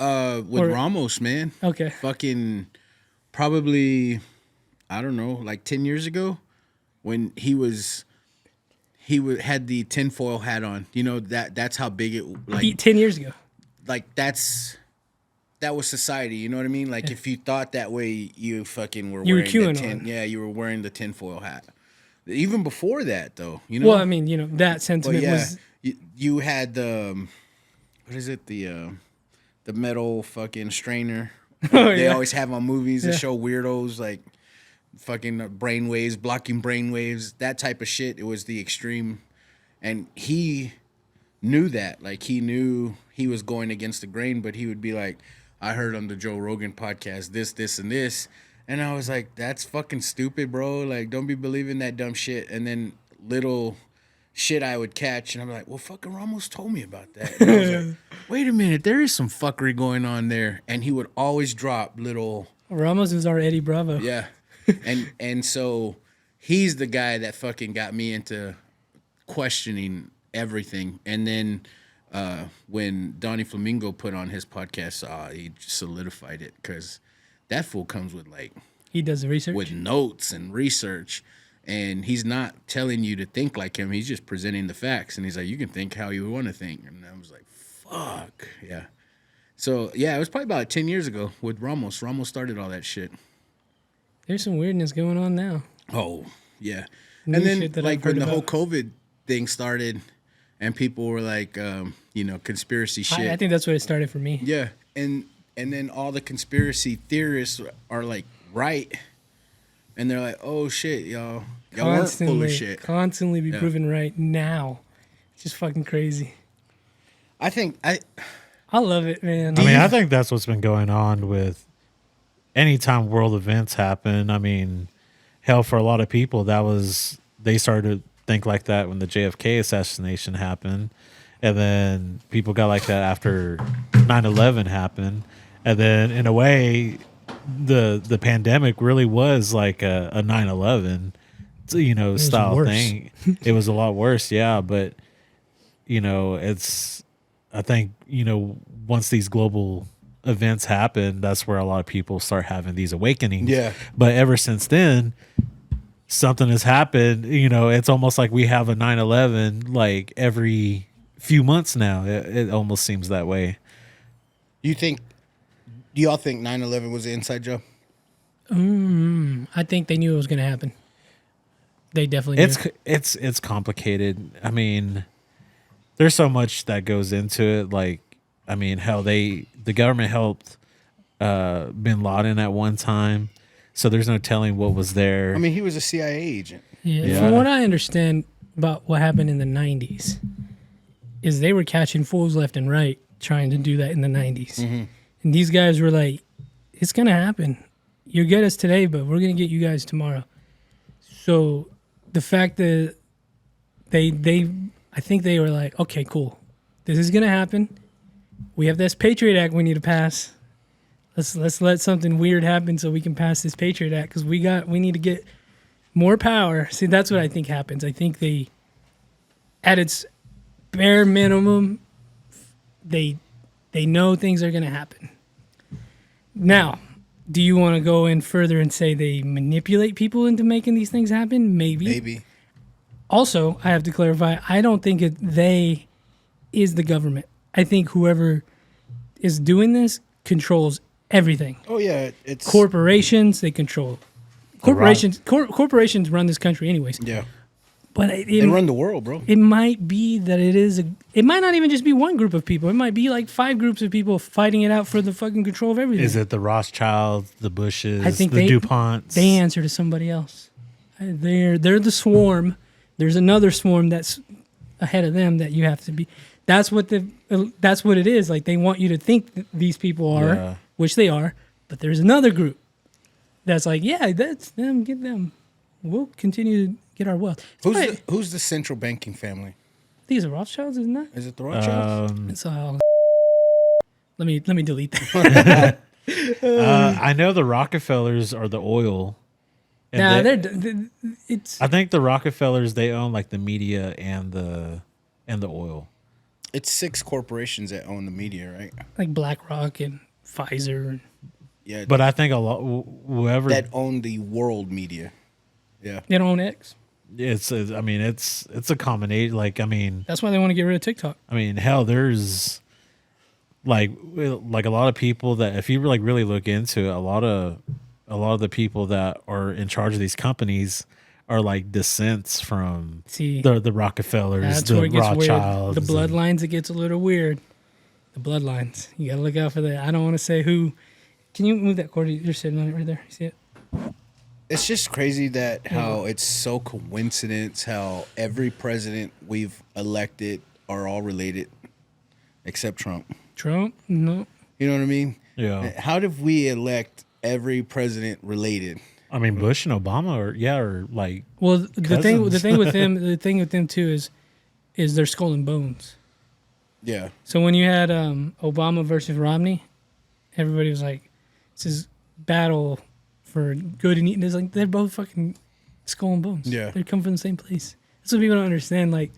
Speaker 2: Ramos, man.
Speaker 1: Okay.
Speaker 2: Fucking probably, I don't know, like 10 years ago when he had the tinfoil hat on. You know, that's how big it, like
Speaker 1: 10 years ago.
Speaker 2: Like that was society, you know what I mean? Like if you thought that way, you fucking were wearing the tin. Yeah, you were wearing the tinfoil hat. Even before that though, you know?
Speaker 1: Well, I mean, you know, that sentiment was
Speaker 2: you had the what is it? The metal fucking strainer. They always have on movies that show weirdos like fucking brainwaves, blocking brainwaves, that type of shit. It was the extreme. And he knew that. Like he knew he was going against the grain, but he would be like, I heard on the Joe Rogan podcast this, and this. And I was like, that's fucking stupid, bro. Like, don't be believing that dumb shit. And then little shit I would catch, and I'm like, well, fucking Ramos told me about that. And I was like, wait a minute, there is some fuckery going on there. And he would always drop little.
Speaker 1: Ramos is our Eddie Bravo.
Speaker 2: Yeah, and so he's the guy that fucking got me into questioning everything. And then when Donnie Flamingo put on his podcast, he solidified it because that fool comes with like
Speaker 1: he does the research
Speaker 2: with notes and research. And he's not telling you to think like him. He's just presenting the facts. And he's like, you can think how you want to think. And I was like, fuck. Yeah. So, yeah, it was probably about 10 years ago with Ramos. Ramos started all that shit.
Speaker 1: There's some weirdness going on now.
Speaker 2: Oh, yeah.
Speaker 1: New
Speaker 2: and then,
Speaker 1: shit that
Speaker 2: like,
Speaker 1: I've heard
Speaker 2: when the whole
Speaker 1: about.
Speaker 2: COVID thing started and people were like, conspiracy shit.
Speaker 1: I think that's where it started for me.
Speaker 2: Yeah. And then all the conspiracy theorists are, like, right. And they're like, oh, shit, y'all weren't full of shit.
Speaker 1: Constantly be proven right now. It's just fucking crazy.
Speaker 2: I
Speaker 1: love it, man.
Speaker 3: I mean, I think that's what's been going on with anytime world events happen. I mean, hell, for a lot of people, they started to think like that when the JFK assassination happened. And then people got like that after 9/11 happened. And then in a way, the pandemic really was like a 9/11, style
Speaker 1: worse.
Speaker 3: thing. It was a lot worse, yeah. But I think once these global events happen, that's where a lot of people start having these awakenings.
Speaker 2: Yeah.
Speaker 3: But ever since then, something has happened. It's almost like we have a 9/11 like every few months now. It almost seems that way.
Speaker 2: Do y'all think 9/11 was an inside job?
Speaker 1: I think they knew it was going to happen. They definitely knew.
Speaker 3: It's complicated. I mean, there's so much that goes into it. Like, I mean, hell, the government helped Bin Laden at one time, so there's no telling what was there.
Speaker 2: I mean, he was a CIA agent.
Speaker 1: Yeah. From what I understand about what happened in the 90s, is they were catching fools left and right trying to do that in the 90s. Mm-hmm. And these guys were like, it's going to happen. You'll get us today, but we're going to get you guys tomorrow. So the fact that I think they were like, okay, cool. This is going to happen. We have this Patriot Act we need to pass. Let's let something weird happen so we can pass this Patriot Act because we need to get more power. See, that's what I think happens. I think they, at its bare minimum, they know things are going to happen. Now, do you want to go in further and say they manipulate people into making these things happen? Maybe. Also, I have to clarify, I don't think they is the government. I think whoever is doing this controls everything.
Speaker 2: Oh yeah, it's
Speaker 1: corporations. They control corporations. Corporations run this country, anyways.
Speaker 2: Yeah,
Speaker 1: but
Speaker 2: they run the world, bro.
Speaker 1: It might be that it might not even just be one group of people. It might be like 5 groups of people fighting it out for the fucking control of everything.
Speaker 3: Is it the Rothschilds, the Bushes,
Speaker 1: I think
Speaker 3: the DuPonts?
Speaker 1: They answer to somebody else. They're the swarm. There's another swarm that's ahead of them that you have to be. That's what it is. Like they want you to think that these people are, which they are, but there's another group that's like, yeah, that's them. Get them. We'll continue to get our wealth.
Speaker 2: Who's the central banking family?
Speaker 1: I think it's the Rothschilds, isn't it?
Speaker 2: Is it the Rothschilds?
Speaker 1: It's let me delete that.
Speaker 3: I know the Rockefellers are the oil.
Speaker 1: And it's.
Speaker 3: I think the Rockefellers, they own like the media and the oil.
Speaker 2: It's 6 corporations that own the media, right?
Speaker 1: Like BlackRock and Pfizer.
Speaker 2: Yeah,
Speaker 3: but I think a lot whoever
Speaker 2: that own the world media. Yeah,
Speaker 1: they don't own X.
Speaker 3: It's a combination. Like I mean,
Speaker 1: that's why they want to get rid of TikTok.
Speaker 3: I mean, hell, there's like a lot of people that if you like really look into it, a lot of the people that are in charge of these companies are like descents from the Rockefellers,
Speaker 1: that's
Speaker 3: the
Speaker 1: where it gets
Speaker 3: Rothschilds.
Speaker 1: Weird. The bloodlines, it gets a little weird. The bloodlines. You got to look out for that. I don't want to say who. Can you move that cord? You're sitting on it right there. You see it?
Speaker 2: It's just crazy that how it's so coincidence how every president we've elected are all related except Trump.
Speaker 1: Trump? No.
Speaker 2: You know what I mean?
Speaker 3: Yeah.
Speaker 2: How did we elect every president related?
Speaker 3: I mean, Bush and Obama are like.
Speaker 1: Well, the thing with them too is they're skull and bones.
Speaker 2: Yeah.
Speaker 1: So when you had Obama versus Romney, everybody was like, "This is battle for good and evil." It's like they're both fucking skull and bones.
Speaker 2: Yeah.
Speaker 1: They come from the same place. That's what people don't understand. Like,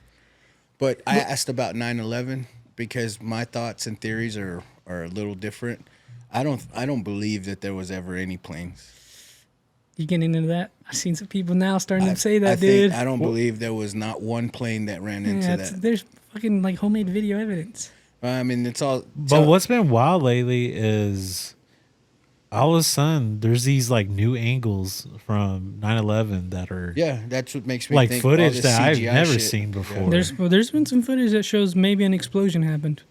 Speaker 2: but I asked about 9/11 because my thoughts and theories are a little different. I don't believe that there was ever any planes.
Speaker 1: You getting into that? I've seen some people now starting to say that, dude.
Speaker 2: I don't believe there was not one plane that ran into that.
Speaker 1: There's fucking like homemade video evidence.
Speaker 2: I mean, it's all.
Speaker 3: But what's been wild lately is all of a sudden there's these like new angles from 9/11 that are
Speaker 2: that's what makes me
Speaker 3: like
Speaker 2: think
Speaker 3: footage
Speaker 2: all
Speaker 3: that I've
Speaker 2: CGI
Speaker 3: never
Speaker 2: shit.
Speaker 3: seen before.
Speaker 1: There's been some footage that shows maybe an explosion happened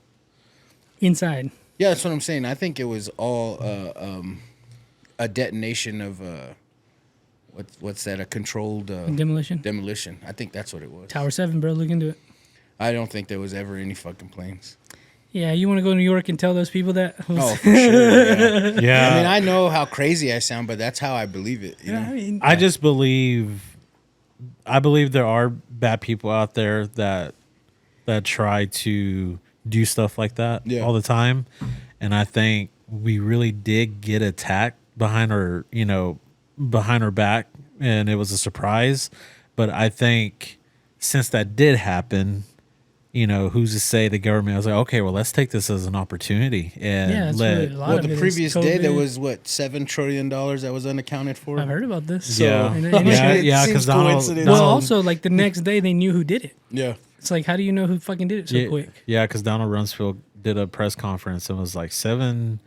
Speaker 1: inside.
Speaker 2: Yeah, that's what I'm saying. I think it was all a detonation of what's that? A controlled
Speaker 1: Demolition.
Speaker 2: Demolition. I think that's what it was.
Speaker 1: Tower 7, bro. Look into it.
Speaker 2: I don't think there was ever any fucking planes.
Speaker 1: Yeah, you want to go to New York and tell those people that?
Speaker 2: Oh, for sure.
Speaker 3: Yeah.
Speaker 2: I mean, I know how crazy I sound, but that's how I believe it. You know?
Speaker 1: I mean,
Speaker 3: I just believe there are bad people out there that try to do stuff like that all the time, and I think we really did get attacked behind our back, and it was a surprise. But I think since that did happen, who's to say the government was like, okay, well, let's take this as an opportunity and
Speaker 2: the previous day there was $7 trillion that was unaccounted for.
Speaker 1: I've heard about this.
Speaker 3: Yeah, because
Speaker 1: Donald. Well, also like the next day they knew who did it.
Speaker 2: Yeah,
Speaker 1: it's like, how do you know who fucking did it so quick?
Speaker 3: Yeah, because Donald Rumsfeld did a press conference and was like, $7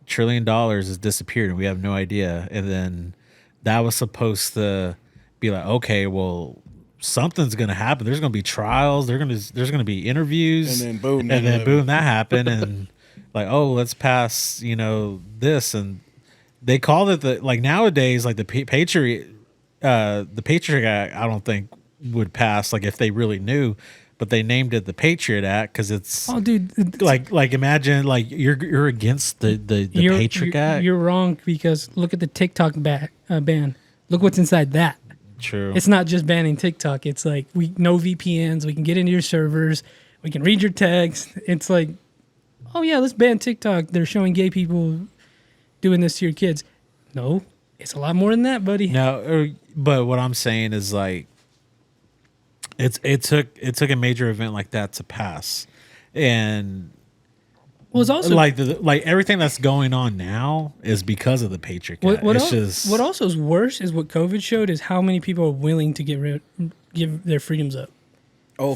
Speaker 3: trillion has disappeared and we have no idea. And then that was supposed to be like, okay, well, something's gonna happen. There's gonna be trials. There's gonna be interviews,
Speaker 2: and then
Speaker 3: boom, that happened. And like, oh, let's pass, this, and they called it nowadays, like the Patriot Act. I don't think would pass, like if they really knew, but they named it the Patriot Act because it's
Speaker 1: dude,
Speaker 3: like imagine like you're against the Patriot Act.
Speaker 1: You're wrong because look at the TikTok ban. Look what's inside that.
Speaker 3: True.
Speaker 1: It's not just banning TikTok. It's like no VPNs. We can get into your servers. We can read your text. It's like, oh yeah, let's ban TikTok. They're showing gay people doing this to your kids. No, it's a lot more than that, buddy.
Speaker 3: No, but what I'm saying is like it took a major event like that to pass, and
Speaker 1: Well, it's also
Speaker 3: like everything that's going on now is because of the Patriot Act.
Speaker 1: What also is worse is what COVID showed is how many people are willing to give their freedoms up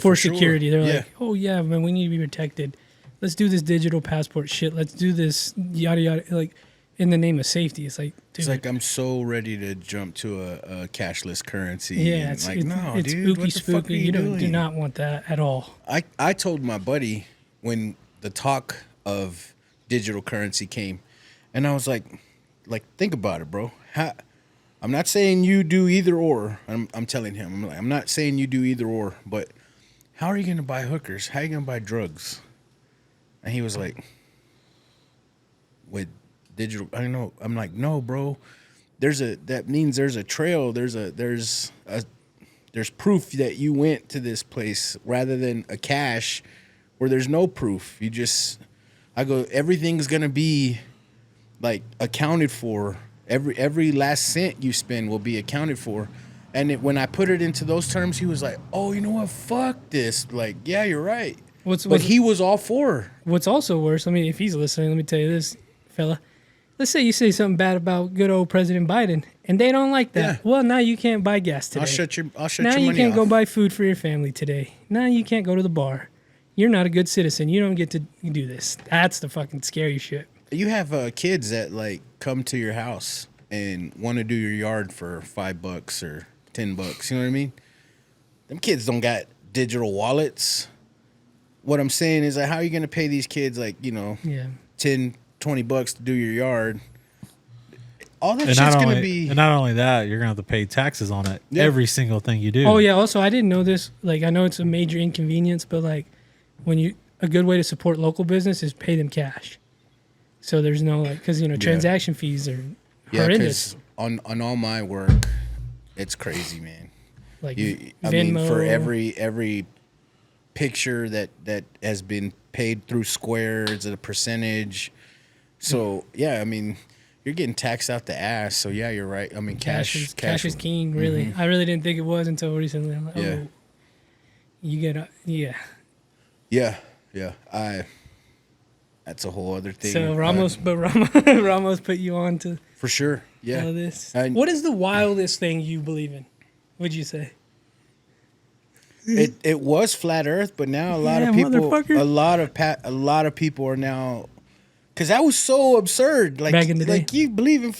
Speaker 1: for security. They're like, oh yeah, man, we need to be protected. Let's do this digital passport shit. Let's do this yada yada. Like in the name of safety, it's like, dude,
Speaker 2: it's like I'm so ready to jump to a cashless currency.
Speaker 1: Yeah, it's
Speaker 2: dude,
Speaker 1: spooky,
Speaker 2: what the fuck are you doing?
Speaker 1: Do not want that at all.
Speaker 2: I told my buddy when the talk of digital currency came, and I was like think about it, bro. I'm not saying you do either or. I'm telling him, I'm not saying you do either or, but how are you gonna buy hookers? How are you gonna buy drugs? And he was like, with digital, I don't know. I'm like, no, bro. That means there's a trail. There's proof that you went to this place rather than a cash where there's no proof. I go, everything's gonna be like accounted for. Every last cent you spend will be accounted for. And when I put it into those terms, he was like, oh, you know what? Fuck this. Like, yeah, you're right. But he was all for.
Speaker 1: What's also worse, if he's listening, let me tell you this, fella. Let's say you say something bad about good old President Biden, and they don't like that. Yeah. Well, now you can't buy gas today.
Speaker 2: I'll shut your money off.
Speaker 1: Now you can't go buy food for your family today. Now you can't go to the bar. You're not a good citizen. You don't get to do this. That's the fucking scary shit.
Speaker 2: You have kids that like come to your house and want to do your yard for $5 or $10. You know what I mean? Them kids don't got digital wallets. What I'm saying is, like, how are you going to pay these kids, like, $10, $20 to do your yard? All that shit's going to be...
Speaker 3: And not only that, you're going to have to pay taxes on it. Yeah. Every single thing you do.
Speaker 1: Oh, yeah. Also, I didn't know this. Like, I know it's a major inconvenience, but, like, a good way to support local business is pay them cash. So there's no, like, because, transaction fees are horrendous.
Speaker 2: Yeah, because on all my work, it's crazy, man.
Speaker 1: Like,
Speaker 2: Venmo. For every picture that has been paid through Square, it's a percentage. So yeah, you're getting taxed out the ass. So yeah, you're right. Cash
Speaker 1: is king, really. Mm-hmm. I really didn't think it was until recently. I'm like,
Speaker 2: yeah.
Speaker 1: You get
Speaker 2: yeah. That's a whole other thing.
Speaker 1: So Ramos put you on to
Speaker 2: for sure. Yeah.
Speaker 1: All of this. What is the wildest thing you believe in? What'd you say?
Speaker 2: It was flat Earth, but now a lot of people are now, because that was so absurd. Like,
Speaker 1: back in the day,
Speaker 2: like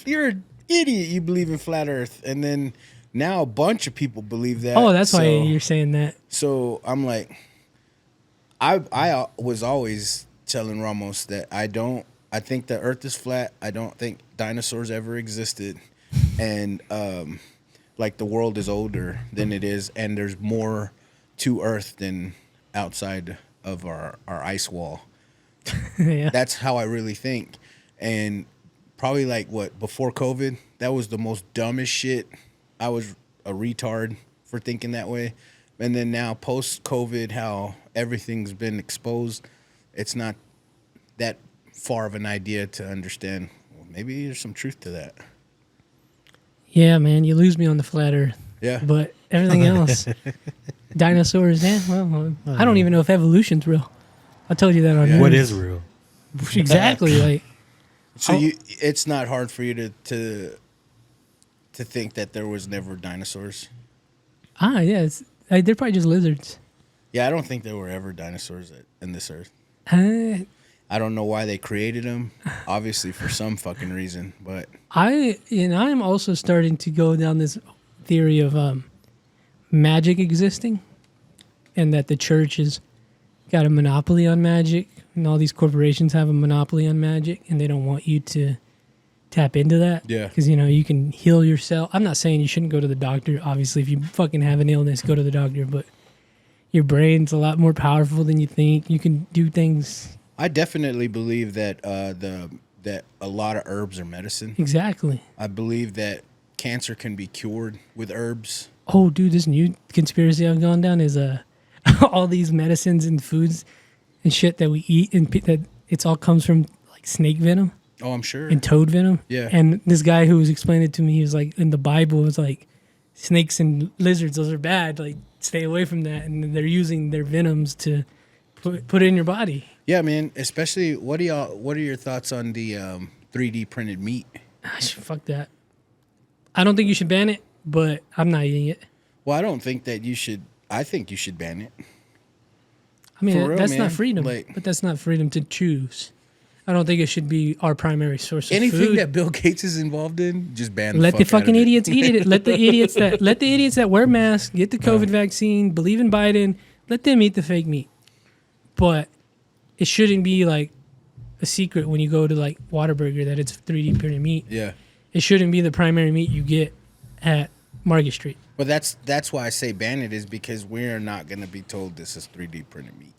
Speaker 2: you're an idiot. You believe in flat Earth, and then now a bunch of people believe that.
Speaker 1: Oh, that's why you're saying that.
Speaker 2: So I'm like, I was always telling Ramos that I think the Earth is flat. I don't think dinosaurs ever existed, and like the world is older than it is, and there's more to Earth than outside of our ice wall.
Speaker 1: Yeah.
Speaker 2: That's how I really think. And probably before COVID, that was the most dumbest shit. I was a retard for thinking that way. And then now post COVID, how everything's been exposed, it's not that far of an idea to understand. Well, maybe there's some truth to that.
Speaker 1: Yeah, man, you lose me on the flat Earth.
Speaker 2: Yeah.
Speaker 1: But everything else, dinosaurs, well, I don't even know if evolution's real. I told you that on
Speaker 3: What is real?
Speaker 1: Exactly. Like,
Speaker 2: so it's not hard for you to think that there was never dinosaurs.
Speaker 1: Yeah, they're probably just lizards.
Speaker 2: Yeah, I don't think there were ever dinosaurs in this Earth. I don't know why they created them. Obviously, for some fucking reason, but
Speaker 1: I'm also starting to go down this theory of magic existing, and that the church has got a monopoly on magic, and all these corporations have a monopoly on magic, and they don't want you to tap into that.
Speaker 2: Yeah.
Speaker 1: Because, you can heal yourself. I'm not saying you shouldn't go to the doctor. Obviously, if you fucking have an illness, go to the doctor. But your brain's a lot more powerful than you think. You can do things.
Speaker 2: I definitely believe that that a lot of herbs are medicine.
Speaker 1: Exactly.
Speaker 2: I believe that cancer can be cured with herbs.
Speaker 1: Oh, dude, this new conspiracy I've gone down is all these medicines and foods and shit that we eat, and that it's all comes from like snake venom.
Speaker 2: Oh, I'm sure.
Speaker 1: and toad venom.
Speaker 2: Yeah.
Speaker 1: And this guy who was explaining it to me, he was like, in the Bible, it was like, snakes and lizards, those are bad. Like, stay away from that. And they're using their venoms to put it in your body.
Speaker 2: Yeah, man. Especially, what are your thoughts on the 3D printed meat?
Speaker 1: Fuck that. I don't think you should ban it, but I'm not eating it.
Speaker 2: Well, I don't think that you should. I think you should ban it.
Speaker 1: I mean,
Speaker 2: For real,
Speaker 1: that's
Speaker 2: man.
Speaker 1: not freedom,
Speaker 2: Like-
Speaker 1: but that's not freedom to choose. I don't think it should be our primary source of
Speaker 2: Anything
Speaker 1: food.
Speaker 2: that Bill Gates is involved in, just ban.
Speaker 1: Let the
Speaker 2: fuck out
Speaker 1: fucking
Speaker 2: of it.
Speaker 1: idiots eat it. Let the idiots that wear masks, get the COVID vaccine, believe in Biden, let them eat the fake meat. But it shouldn't be like a secret when you go to like Whataburger that it's 3D printed meat.
Speaker 2: Yeah,
Speaker 1: It shouldn't be the primary meat you get at Market Street.
Speaker 2: but that's why I say ban it, is because we're not going to be told this is 3D printed meat.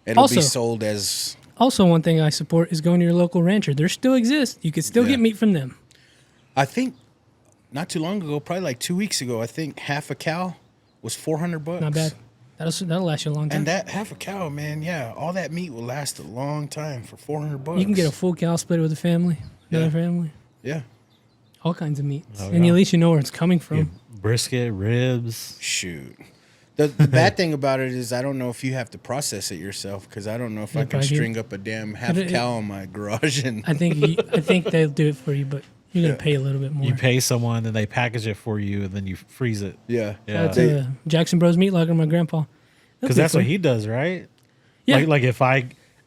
Speaker 2: It'll
Speaker 1: Also-
Speaker 2: be sold as.
Speaker 1: Also, one thing I support is going to your local rancher. There still exists. You can still
Speaker 2: Yeah.
Speaker 1: get meat from them.
Speaker 2: I think not too long ago, probably like 2 weeks ago, I think half a cow was $400.
Speaker 1: Not bad. That'll last you a long time.
Speaker 2: And that half a cow, man, yeah, all that meat will last a long time for $400.
Speaker 1: You can get a full cow split with a family, another
Speaker 2: Yeah.
Speaker 1: family,
Speaker 2: yeah.
Speaker 1: all kinds of meats,
Speaker 3: Oh,
Speaker 1: and
Speaker 3: yeah.
Speaker 1: at least you know where it's coming from.
Speaker 3: Yeah, brisket, ribs.
Speaker 2: Shoot. The bad thing about it is I don't know if you have to process it yourself, because I don't know if I can
Speaker 1: probably do.
Speaker 2: string up a damn half
Speaker 1: It-
Speaker 2: cow in my garage and
Speaker 1: I think they'll do it for you, but you're gonna pay a little bit more.
Speaker 3: You pay someone and they package it for you and then you freeze it.
Speaker 2: yeah.
Speaker 3: Yeah.
Speaker 1: Shout out to Jackson Bros Meat Locker, my grandpa.
Speaker 3: Because that's what he does, right?
Speaker 1: Yeah.
Speaker 3: Like if I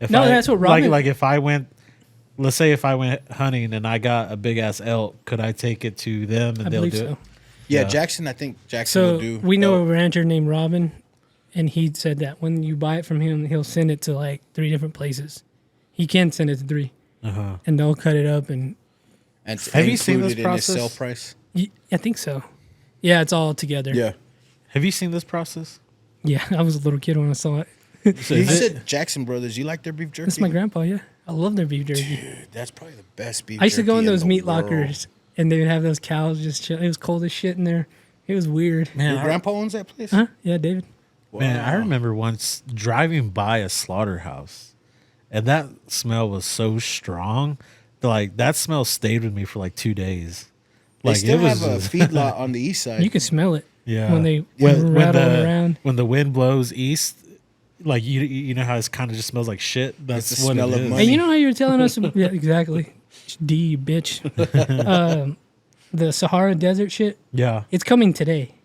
Speaker 1: No, that's what Robin-
Speaker 3: like if I went, let's say if I went hunting and I got a big ass elk, could I take it to them and
Speaker 1: I
Speaker 3: they'll
Speaker 1: believe
Speaker 3: do
Speaker 1: so.
Speaker 3: it?
Speaker 2: Yeah,
Speaker 3: Yeah.
Speaker 2: Jackson, I think Jackson
Speaker 1: So
Speaker 2: will do.
Speaker 1: we know
Speaker 2: elk.
Speaker 1: a rancher named Robin, and he said that when you buy it from him, he'll send it to like 3 different places. He can send it to 3,
Speaker 3: Uh-huh.
Speaker 1: and they'll cut it up, and
Speaker 2: And
Speaker 3: Have you seen
Speaker 2: include
Speaker 3: this
Speaker 2: it in his
Speaker 3: process?
Speaker 2: sale price.
Speaker 1: I think so. Yeah, it's all together.
Speaker 2: Yeah.
Speaker 3: Have you seen this process?
Speaker 1: Yeah, I was a little kid when I saw it.
Speaker 3: So
Speaker 2: You
Speaker 3: is it-
Speaker 2: said Jackson Brothers. You like their beef jerky?
Speaker 1: That's my grandpa. Yeah, I love their beef jerky.
Speaker 2: Dude, that's probably the best beef
Speaker 1: I used to go
Speaker 2: jerky
Speaker 1: in those
Speaker 2: the
Speaker 1: meat
Speaker 2: world.
Speaker 1: lockers, and they would have those cows just chill. It was cold as shit in there. It was weird.
Speaker 3: man,
Speaker 2: Your grandpa owns that place?
Speaker 1: Huh? Yeah, David.
Speaker 3: Man, I
Speaker 2: Wow.
Speaker 3: remember once driving by a slaughterhouse, and that smell was so strong. Like that smell stayed with me for like 2 days.
Speaker 2: They
Speaker 3: Like
Speaker 2: still
Speaker 3: it was
Speaker 2: have a feedlot on the east side.
Speaker 1: You can smell it.
Speaker 3: yeah.
Speaker 1: when they
Speaker 3: when
Speaker 1: rattle
Speaker 3: the
Speaker 1: around.
Speaker 3: when the wind blows east, like you know how it kind of just smells like shit. That's
Speaker 2: the
Speaker 3: what
Speaker 2: smell
Speaker 3: it
Speaker 2: of
Speaker 3: is.
Speaker 2: money.
Speaker 1: And you know how you were telling us? Yeah, exactly. D, bitch. The Sahara Desert shit.
Speaker 3: Yeah.
Speaker 1: It's coming today,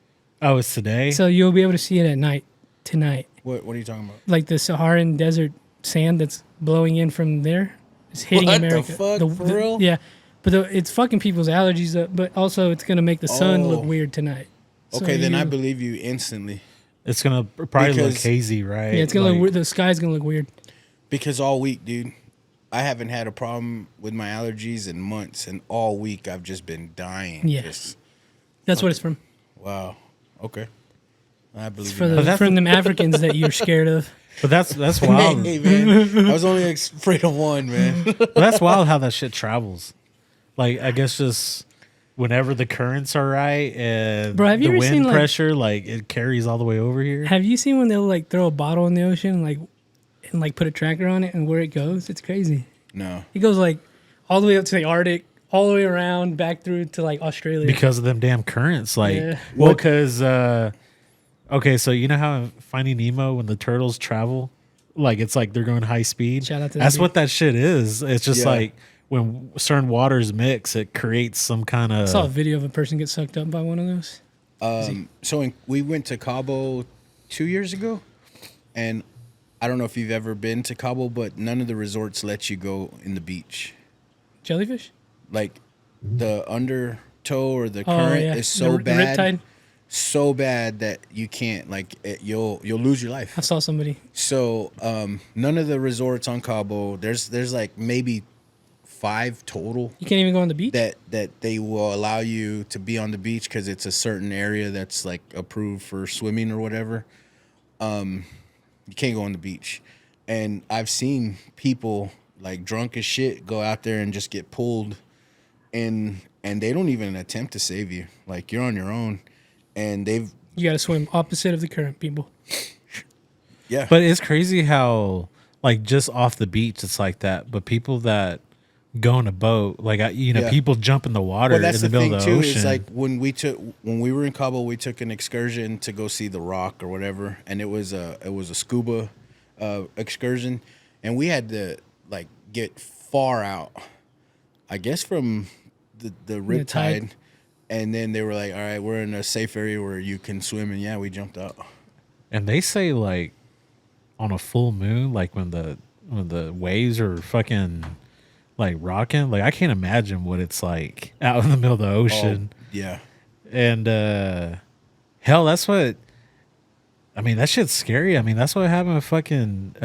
Speaker 3: Oh, it's today.
Speaker 1: so you'll be able to see it at night tonight.
Speaker 2: What are you talking about?
Speaker 1: Like the Saharan Desert sand that's blowing in from there is hitting
Speaker 2: What the
Speaker 1: America.
Speaker 2: fuck? For real?
Speaker 1: Yeah, but it's fucking people's allergies up. But also, it's gonna make the sun
Speaker 2: Oh.
Speaker 1: look weird tonight. So
Speaker 2: Okay, then I
Speaker 1: you-
Speaker 2: believe you instantly.
Speaker 3: It's gonna probably look
Speaker 2: Because-
Speaker 3: hazy, right?
Speaker 1: Yeah, it's gonna
Speaker 3: Like,
Speaker 1: look weird. The sky's gonna look weird.
Speaker 2: Because all week, dude, I haven't had a problem with my allergies in months, and all week I've just been dying.
Speaker 1: Yeah.
Speaker 2: Just,
Speaker 1: That's what it's from.
Speaker 2: wow. Okay. I believe
Speaker 1: For
Speaker 2: you.
Speaker 1: the
Speaker 2: now.
Speaker 3: that's
Speaker 1: from them Africans that you're scared of.
Speaker 3: But that's wild.
Speaker 2: Hey, man. I was only afraid of one, man.
Speaker 3: But that's wild how that shit travels. Like I guess just whenever the currents are right and
Speaker 1: Bro, have you
Speaker 3: the
Speaker 1: ever
Speaker 3: wind
Speaker 1: seen, like-
Speaker 3: pressure, like it carries all the way over here.
Speaker 1: Have you seen when they'll like throw a bottle in the ocean, like, and like put a tracker on it and where it goes? It's crazy.
Speaker 2: No.
Speaker 1: It goes like all the way up to the Arctic, all the way around back through to like Australia.
Speaker 3: Because of them damn currents. Like,
Speaker 1: Yeah.
Speaker 3: well, because, okay, so you know how in Finding Nemo, when the turtles travel, like it's like they're going high speed?
Speaker 1: Shout out to that
Speaker 3: That's
Speaker 1: dude.
Speaker 3: what that shit is. It's just
Speaker 2: Yeah.
Speaker 3: like when certain waters mix, it creates some kind
Speaker 1: I saw a
Speaker 3: of.
Speaker 1: video of a person get sucked up by one of those.
Speaker 2: We went to Cabo 2 years ago, and I don't know if you've ever been to Cabo, but none of the resorts let you go in the beach.
Speaker 1: Jellyfish?
Speaker 2: Like the undertow or the
Speaker 1: Oh,
Speaker 2: current
Speaker 1: yeah.
Speaker 2: is so
Speaker 1: the
Speaker 2: bad,
Speaker 1: Riptide?
Speaker 2: so bad that you can't you'll lose your life.
Speaker 1: I saw somebody.
Speaker 2: So none of the resorts on Cabo. There's like maybe 5 total
Speaker 1: You can't even go on the beach?
Speaker 2: that they will allow you to be on the beach because it's a certain area that's like approved for swimming or whatever. You can't go on the beach, and I've seen people like drunk as shit go out there and just get pulled, and they don't even attempt to save you. Like you're on your own, and they've
Speaker 1: You got to swim opposite of the current, people.
Speaker 2: yeah.
Speaker 3: But it's crazy how, like, just off the beach, it's like that. But people that go on a boat. Like
Speaker 2: Yeah.
Speaker 3: people jump in the water
Speaker 2: Well, that's
Speaker 3: in the
Speaker 2: the
Speaker 3: middle
Speaker 2: thing
Speaker 3: of the
Speaker 2: too.
Speaker 3: ocean.
Speaker 2: Is like when we were in Cabo, we took an excursion to go see the Rock or whatever, and it was a scuba excursion, and we had to like get far out, I guess from the rip
Speaker 1: tide.
Speaker 2: tide, and then they were like, all right, we're in a safe area where you can swim, and yeah, we jumped out.
Speaker 3: And they say like on a full moon, like when the waves are fucking like rocking, like I can't imagine what it's like out in the middle of the ocean.
Speaker 2: Oh, yeah.
Speaker 3: And hell, that's what I mean. That shit's scary. I mean, that's what happened with fucking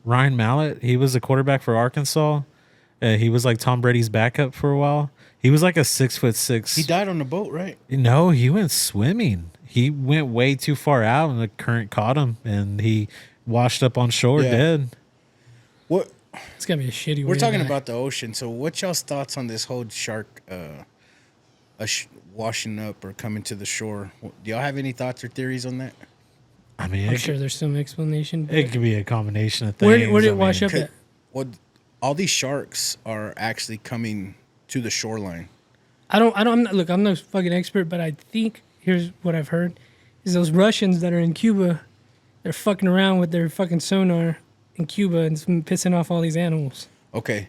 Speaker 3: Ryan Mallett. He was a quarterback for Arkansas. He was like Tom Brady's backup for a while. He was like a 6'6".
Speaker 2: He died on the boat, right?
Speaker 3: No, he went swimming. He went way too far out, and the current caught him, and he washed up on shore
Speaker 2: Yeah.
Speaker 3: dead.
Speaker 2: What?
Speaker 1: It's gonna be a shitty.
Speaker 2: We're
Speaker 1: way
Speaker 2: talking
Speaker 1: to die.
Speaker 2: about the ocean. So, what's y'all's thoughts on this whole shark washing up or coming to the shore? Do y'all have any thoughts or theories on that?
Speaker 3: I mean,
Speaker 1: I'm sure there's some explanation.
Speaker 3: it could be a combination of
Speaker 1: Where
Speaker 3: things.
Speaker 1: did
Speaker 3: I
Speaker 1: it wash
Speaker 3: mean,
Speaker 1: up at?
Speaker 2: Well, all these sharks are actually coming to the shoreline.
Speaker 1: Look, I'm no fucking expert, but I think here's what I've heard: is those Russians that are in Cuba, they're fucking around with their fucking sonar in Cuba and it's pissing off all these animals.
Speaker 2: Okay,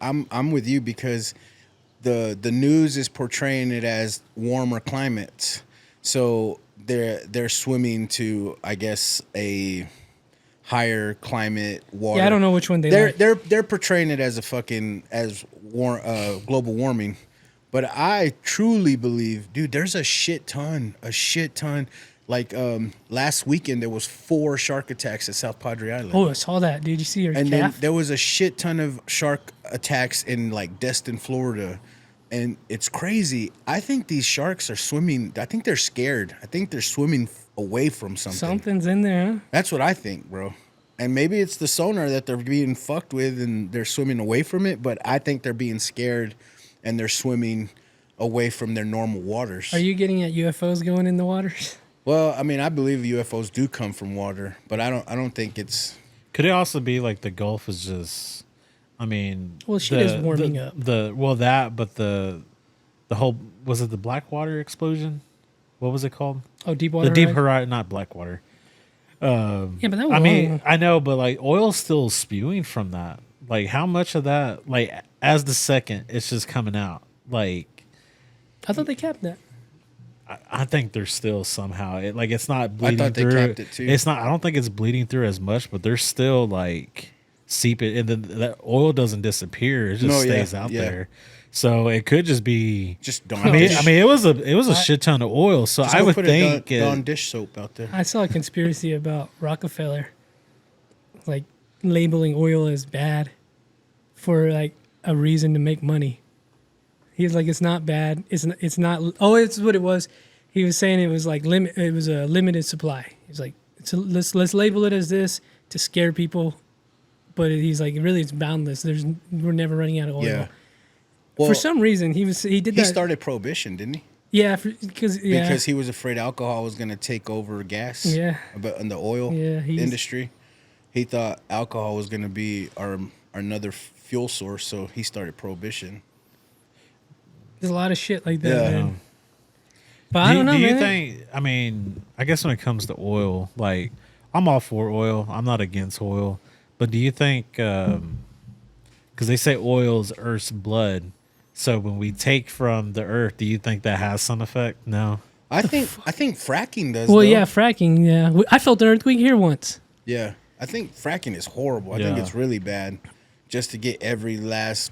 Speaker 2: I'm with you because the news is portraying it as warmer climates, so they're swimming to, I guess, a higher climate water.
Speaker 1: Yeah, I don't know which one
Speaker 2: They're
Speaker 1: like.
Speaker 2: they're portraying it as global warming, but I truly believe, dude, there's a shit ton. Like last weekend, there was 4 shark attacks at South Padre Island.
Speaker 1: Oh, I saw that, dude. You see your
Speaker 2: And then
Speaker 1: calf?
Speaker 2: there was a shit ton of shark attacks in like Destin, Florida. And it's crazy. I think these sharks are swimming. I think they're scared. I think they're swimming away from something.
Speaker 1: Something's in there, huh?
Speaker 2: That's what I think, bro. And maybe it's the sonar that they're being fucked with and they're swimming away from it. But I think they're being scared and they're swimming away from their normal waters.
Speaker 1: Are you getting at UFOs going in the waters?
Speaker 2: Well, I mean, I believe UFOs do come from water, but I don't think it's.
Speaker 3: could it also be like the Gulf is just? I mean,
Speaker 1: Well, shit is warming up.
Speaker 3: The whole was it the Blackwater explosion? What was it called?
Speaker 1: Oh, Deepwater.
Speaker 3: The Deep
Speaker 1: Horizon?
Speaker 3: Horizon, not Blackwater.
Speaker 1: Yeah, but that was
Speaker 3: I mean,
Speaker 1: long.
Speaker 3: I know, but like oil's still spewing from that. Like, how much of that, like, as the second, it's just coming out. Like,
Speaker 1: I thought they capped that.
Speaker 3: I think there's still somehow it's not
Speaker 2: I
Speaker 3: bleeding
Speaker 2: thought they
Speaker 3: through.
Speaker 2: capped it too.
Speaker 3: It's not. I don't think it's bleeding through as much, but there's still like seeping, and then that oil doesn't disappear. It just
Speaker 2: No, yeah,
Speaker 3: stays out
Speaker 2: yeah.
Speaker 3: there. So it could just be.
Speaker 2: Just
Speaker 3: I mean, it was a shit ton of oil. So
Speaker 2: Just
Speaker 3: I
Speaker 2: go
Speaker 3: would
Speaker 2: put
Speaker 3: think
Speaker 2: a Dawn dish soap out there.
Speaker 1: I saw a conspiracy about Rockefeller, like labeling oil as bad for like a reason to make money. He's like, it's not bad. It's not. Oh, it's what it was. He was saying it was like It was a limited supply. He's like, let's label it as this to scare people, but he's like, really, it's boundless. We're never running out of oil.
Speaker 2: Yeah. Well,
Speaker 1: For some reason, he did
Speaker 2: he
Speaker 1: that.
Speaker 2: started prohibition, didn't he?
Speaker 1: Yeah, because
Speaker 2: Because he was afraid alcohol was going to take over gas.
Speaker 1: Yeah.
Speaker 2: But in the oil industry, he thought alcohol was going to be our another fuel source, so he started prohibition.
Speaker 1: There's a lot of shit like that,
Speaker 2: Yeah.
Speaker 1: man. But I don't know,
Speaker 3: do you
Speaker 1: man.
Speaker 3: think? I mean, I guess when it comes to oil, like I'm all for oil. I'm not against oil, but do you think? Because they say oil is Earth's blood, so when we take from the Earth, do you think that has some effect? No.
Speaker 2: I think fracking does.
Speaker 1: Well,
Speaker 2: though.
Speaker 1: yeah, fracking. Yeah, I felt an earthquake here once.
Speaker 2: Yeah. I think fracking is horrible. I think
Speaker 3: Yeah.
Speaker 2: it's really bad, just to get every last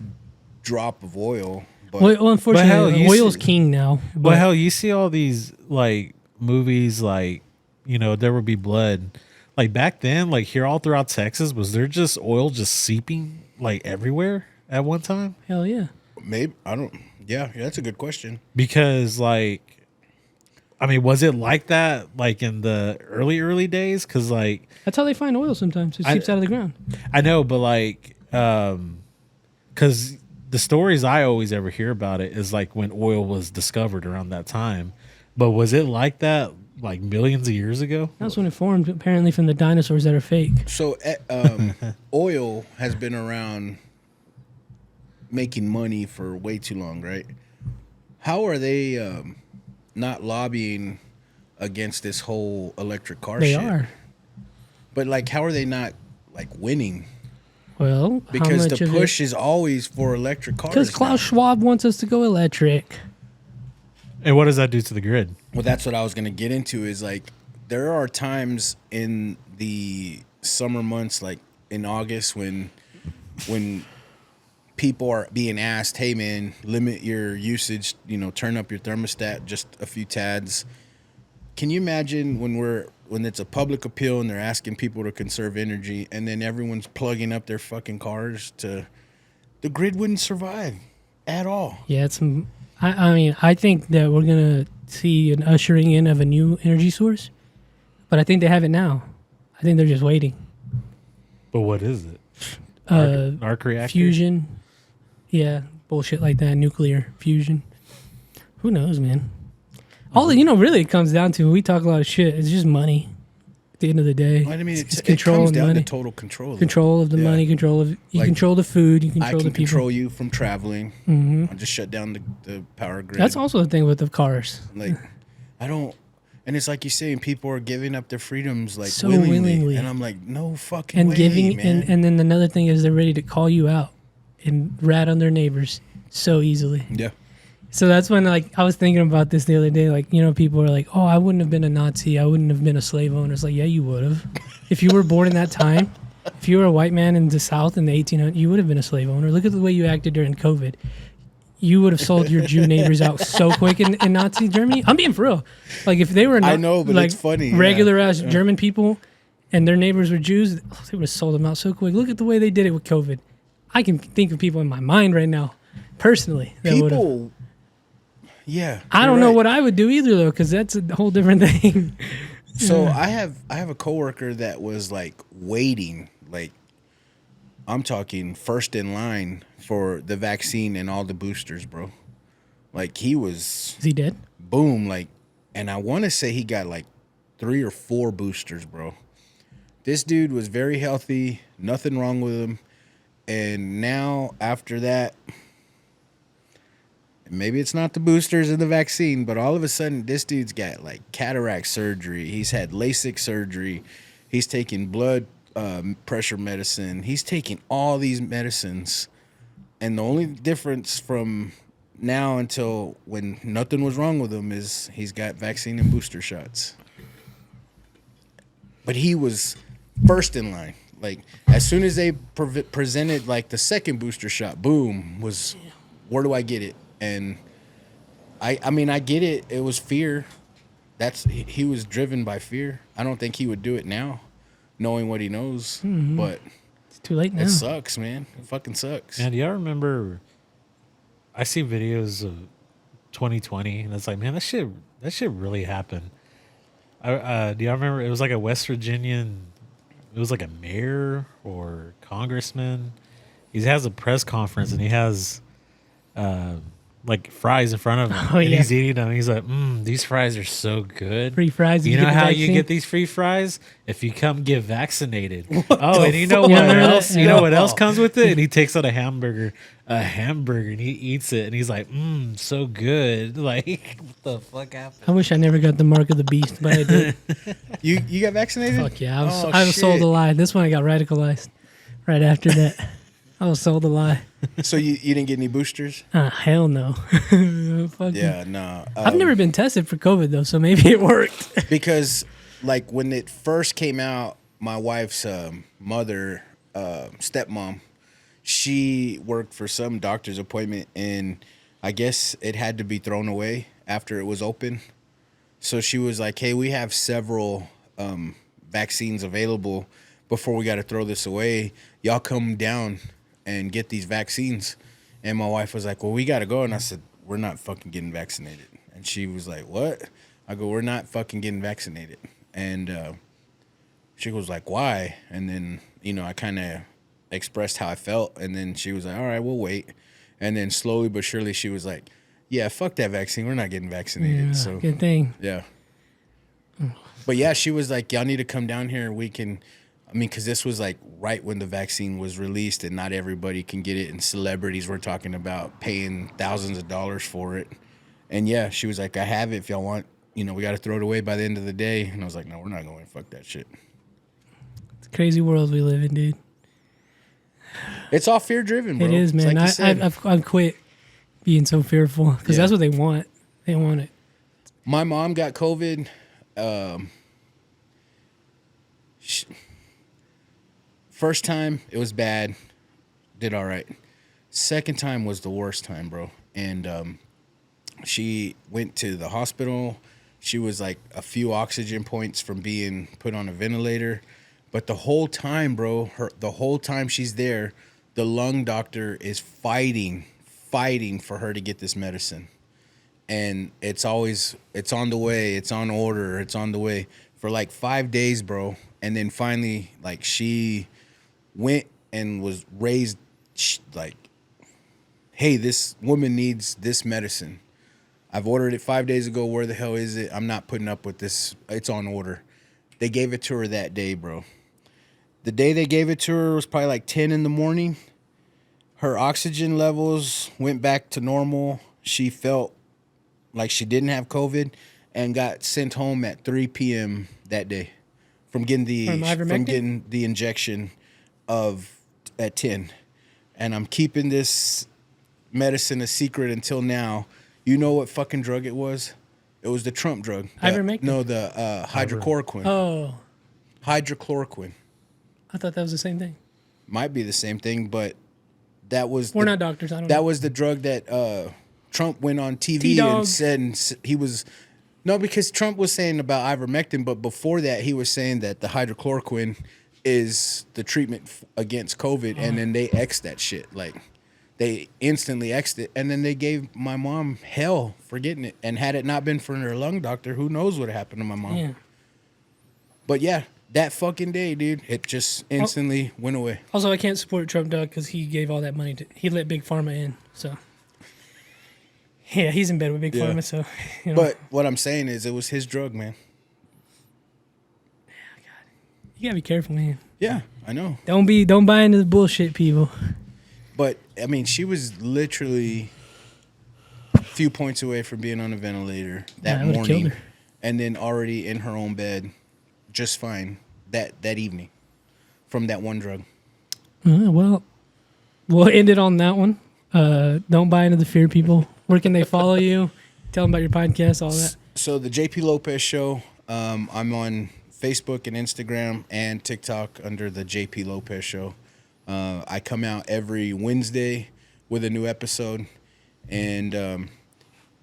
Speaker 2: drop of oil. But
Speaker 1: Well, unfortunately,
Speaker 3: hell, you
Speaker 1: oil's
Speaker 3: see-
Speaker 1: king now.
Speaker 3: But
Speaker 1: But
Speaker 3: hell, you see all these like movies, like there would be blood. Like back then, like here all throughout Texas, was there just oil just seeping like everywhere at one time?
Speaker 1: hell yeah.
Speaker 2: maybe I don't. Yeah, that's a good question.
Speaker 3: Because like, I mean, was it like that like in the early days? Because like
Speaker 1: That's how they find oil sometimes. It seeps out of the ground.
Speaker 3: I know, but like, because the stories I always ever hear about it is like when oil was discovered around that time. But was it like that like millions of years ago?
Speaker 1: That's when it formed, apparently, from the dinosaurs that are fake.
Speaker 2: So, oil has been around making money for way too long, right? How are they not lobbying against this whole electric car
Speaker 1: They
Speaker 2: shit?
Speaker 1: are.
Speaker 2: But like, how are they not like winning?
Speaker 1: Well,
Speaker 2: Because
Speaker 1: how much
Speaker 2: the
Speaker 1: of
Speaker 2: push is always for electric cars.
Speaker 1: Because Klaus
Speaker 2: now.
Speaker 1: Schwab wants us to go electric.
Speaker 3: And what does that do to the grid?
Speaker 2: Well, that's what I was gonna get into. Is like there are times in the summer months, like in August, when people are being asked, "Hey, man, limit your usage. You know, turn up your thermostat just a few tads." Can you imagine when it's a public appeal and they're asking people to conserve energy, and then everyone's plugging up their fucking cars to the grid wouldn't survive at all.
Speaker 1: Yeah, I mean, I think that we're gonna see an ushering in of a new energy source, but I think they have it now. I think they're just waiting.
Speaker 3: But what is it? Arc reactor?
Speaker 1: Fusion. Yeah, bullshit like that. Nuclear fusion. Who knows, man? All really, it comes down to, we talk a lot of shit. It's just money. At the end of the day,
Speaker 2: I mean,
Speaker 1: it's
Speaker 2: it
Speaker 1: control
Speaker 2: comes
Speaker 1: and
Speaker 2: down
Speaker 1: money.
Speaker 2: to total control.
Speaker 1: Control of the money. Control of control the food. You control
Speaker 2: I can
Speaker 1: the people.
Speaker 2: control you from traveling.
Speaker 1: Mm-hmm.
Speaker 2: I just shut down the power grid.
Speaker 1: That's also the thing with the cars.
Speaker 2: Like, I don't. And it's like you're saying, people are giving up their freedoms like
Speaker 1: So
Speaker 2: willingly.
Speaker 1: willingly.
Speaker 2: And I'm like, no fucking
Speaker 1: And
Speaker 2: way,
Speaker 1: giving
Speaker 2: man.
Speaker 1: and then another thing is they're ready to call you out and rat on their neighbors so easily.
Speaker 2: Yeah.
Speaker 1: So that's when, like, I was thinking about this the other day. Like, people are like, "Oh, I wouldn't have been a Nazi. I wouldn't have been a slave owner." It's like, yeah, you would have. If you were born in that time, if you were a white man in the South in the 1800s, you would have been a slave owner. Look at the way you acted during COVID. You would have sold your Jew neighbors out so quick in Nazi Germany. I'm being for real. Like, if they were
Speaker 2: I know, but
Speaker 1: like
Speaker 2: it's funny.
Speaker 1: regular ass German people and their neighbors were Jews, they would have sold them out so quick. Look at the way they did it with COVID. I can think of people in my mind right now, personally, that would have.
Speaker 2: People. Yeah.
Speaker 1: I don't know what I would do either, though, because that's a whole different thing.
Speaker 2: So I have a coworker that was like waiting, like I'm talking first in line for the vaccine and all the boosters, bro. Like he was
Speaker 1: Is he dead?
Speaker 2: boom, like, and I want to say he got like 3 or 4 boosters, bro. This dude was very healthy, nothing wrong with him, and now after that. Maybe it's not the boosters and the vaccine, but all of a sudden, this dude's got like cataract surgery. He's had LASIK surgery. He's taking blood pressure medicine. He's taking all these medicines. And the only difference from now until when nothing was wrong with him is he's got vaccine and booster shots. But he was first in line. Like, as soon as they presented like the second booster shot, boom, was, where do I get it? And I mean, I get it. It was fear. He was driven by fear. I don't think he would do it now, knowing what he knows. Mm-hmm. But
Speaker 1: it's too late now.
Speaker 2: It sucks, man. It fucking sucks.
Speaker 3: And do y'all remember? I see videos of 2020, and it's like, man, that shit really happened. Do y'all remember? It was like a West Virginian. It was like a mayor or congressman. He has a press conference, and he has. Like fries in front of him.
Speaker 1: Oh,
Speaker 3: and
Speaker 1: yeah.
Speaker 3: He's eating them. He's like, these fries are so good.
Speaker 1: Free fries.
Speaker 3: You know
Speaker 1: get the
Speaker 3: how
Speaker 1: vaccine?
Speaker 3: you get these free fries? If you come get vaccinated. And you know
Speaker 1: fuck?
Speaker 3: what
Speaker 1: Yeah.
Speaker 3: else? You know what else comes with it? And he takes out a hamburger, and he eats it, and he's like, so good. Like, what the fuck happened?
Speaker 1: I wish I never got the mark of the beast, but I did.
Speaker 2: You got vaccinated?
Speaker 1: Fuck yeah. I was sold a lie. This one I got radicalized right after that. I was sold a lie.
Speaker 2: So you didn't get any boosters?
Speaker 1: Hell no.
Speaker 2: Yeah, no.
Speaker 1: I've never been tested for COVID, though, so maybe it worked.
Speaker 2: Because, like, when it first came out, my wife's mother, stepmom, she worked for some doctor's appointment, and I guess it had to be thrown away after it was open. So she was like, hey, we have several vaccines available before we got to throw this away. Y'all come down and get these vaccines. And my wife was like, well, we got to go. And I said, we're not fucking getting vaccinated. And she was like, what? I go, we're not fucking getting vaccinated. And she was like, why? And then, I kind of expressed how I felt. And then she was like, all right, we'll wait. And then slowly but surely she was like, yeah, fuck that vaccine. We're not getting vaccinated.
Speaker 1: Yeah,
Speaker 2: so
Speaker 1: good thing.
Speaker 2: yeah. But yeah, she was like, y'all need to come down here and we can I mean, because this was like right when the vaccine was released, and not everybody can get it, and celebrities were talking about paying thousands of dollars for it. And yeah, she was like, I have it if y'all want. We got to throw it away by the end of the day. And I was like, no, we're not going. Fuck that shit.
Speaker 1: It's a crazy world we live in, dude.
Speaker 2: It's all fear driven, bro.
Speaker 1: It is, man.
Speaker 2: Like
Speaker 1: I've quit being so fearful because that's what they want. They want it.
Speaker 2: My mom got COVID. First time, it was bad. Did all right. Second time was the worst time, bro. And she went to the hospital. She was like a few oxygen points from being put on a ventilator. But the whole time, bro, the whole time she's there, the lung doctor is fighting for her to get this medicine. And it's on the way, it's on order, it's on the way for like 5 days, bro. And then finally, like, she went and was raised like, hey, this woman needs this medicine. I've ordered it 5 days ago. Where the hell is it? I'm not putting up with this. It's on order. They gave it to her that day, bro. The day they gave it to her was probably like 10 in the morning. Her oxygen levels went back to normal. She felt like she didn't have COVID and got sent home at 3 p.m. that day from getting the injection at 10. And I'm keeping this medicine a secret until now. You know what fucking drug it was? It was the Trump drug.
Speaker 1: Ivermectin?
Speaker 2: No, the hydrochloroquine.
Speaker 1: Oh.
Speaker 2: Hydrochloroquine.
Speaker 1: I thought that was the same thing.
Speaker 2: Might be the same thing, but that was...
Speaker 1: We're not doctors. I don't know.
Speaker 2: That was the drug that Trump went on TV
Speaker 1: T-Dog.
Speaker 2: and said he was... No, because Trump was saying about ivermectin, but before that, he was saying that the hydrochloroquine is the treatment against COVID, and then they X'd that shit. Like, they instantly X'd it, and then they gave my mom hell for getting it. And had it not been for her lung doctor, who knows what happened to my mom.
Speaker 1: Yeah.
Speaker 2: But yeah, that fucking day, dude, it just instantly went away.
Speaker 1: Also, I can't support Trump, Doug, because he gave all that money he let Big Pharma in, so... Yeah, he's in bed with Big Pharma, so...
Speaker 2: But what I'm saying is it was his drug, man.
Speaker 1: Yeah, God. You gotta be careful, man.
Speaker 2: Yeah, I know.
Speaker 1: Don't buy into the bullshit, people.
Speaker 2: But, I mean, she was literally a few points away from being on a ventilator that morning. Killed her. And then already in her own bed, just fine, that evening from that one drug.
Speaker 1: Well, we'll end it on that one. Don't buy into the fear, people. Where can they follow you? Tell them about your podcast, all that.
Speaker 2: So the JP Lopez Show, I'm on Facebook and Instagram and TikTok under the JP Lopez Show. I come out every Wednesday with a new episode. And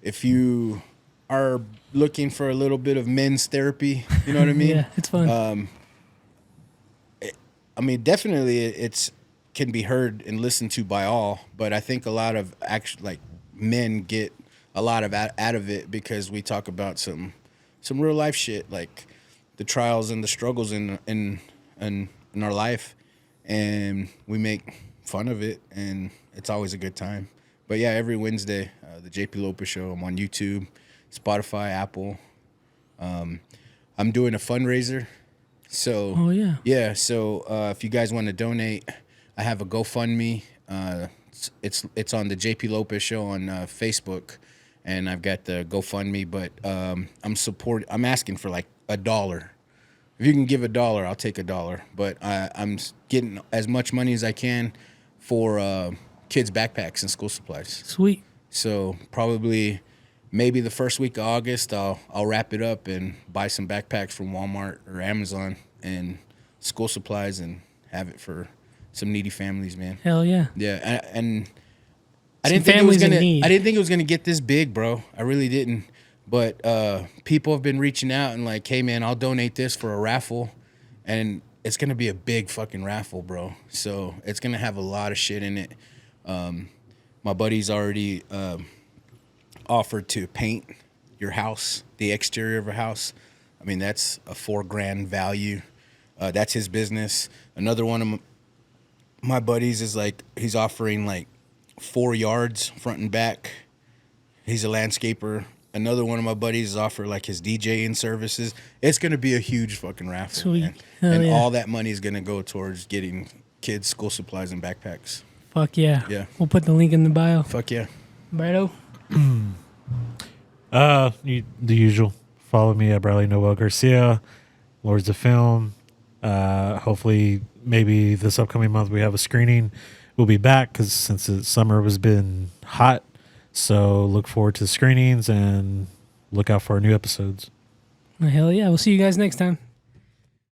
Speaker 2: if you are looking for a little bit of men's therapy, you know what I mean?
Speaker 1: Yeah, it's fun.
Speaker 2: Definitely it's can be heard and listened to by all, but I think a lot of men get a lot of out of it because we talk about some real life shit, like the trials and the struggles in our life, and we make fun of it, and it's always a good time. But yeah, every Wednesday, the JP Lopez Show. I'm on YouTube, Spotify, Apple. I'm doing a fundraiser, so So if you guys want to donate, I have a GoFundMe. It's on the JP Lopez Show on Facebook, and I've got the GoFundMe. But I'm asking for like $1. If you can give $1, I'll take $1. But I'm getting as much money as I can for kids' backpacks and school supplies.
Speaker 1: Sweet.
Speaker 2: So maybe the first week of August, I'll wrap it up and buy some backpacks from Walmart or Amazon and school supplies and have it for some needy families, man.
Speaker 1: Hell yeah.
Speaker 2: Yeah, and I didn't think it was gonna get this big, bro. I really didn't. But people have been reaching out and like, hey man, I'll donate this for a raffle, and it's gonna be a big fucking raffle, bro. So it's gonna have a lot of shit in it. My buddy's already offered to paint your house, the exterior of a house. I mean, that's a $4,000 value. That's his business. Another one of my buddies is like, he's offering like 4 yards front and back. He's a landscaper. another one of my buddies offer like his DJing services. It's gonna be a huge fucking raffle,
Speaker 1: Sweet.
Speaker 2: man.
Speaker 1: Hell
Speaker 2: And
Speaker 1: yeah.
Speaker 2: all that money is gonna go towards getting kids school supplies and backpacks.
Speaker 1: Fuck yeah.
Speaker 2: Yeah.
Speaker 1: We'll put the link in the bio.
Speaker 2: Fuck yeah.
Speaker 1: Brighto.
Speaker 3: The usual. Follow me at Bradley Noel Garcia, Lords of Film. Hopefully, maybe this upcoming month we have a screening. We'll be back because since the summer has been hot, so look forward to screenings and look out for our new episodes.
Speaker 1: Hell yeah. We'll see you guys next time.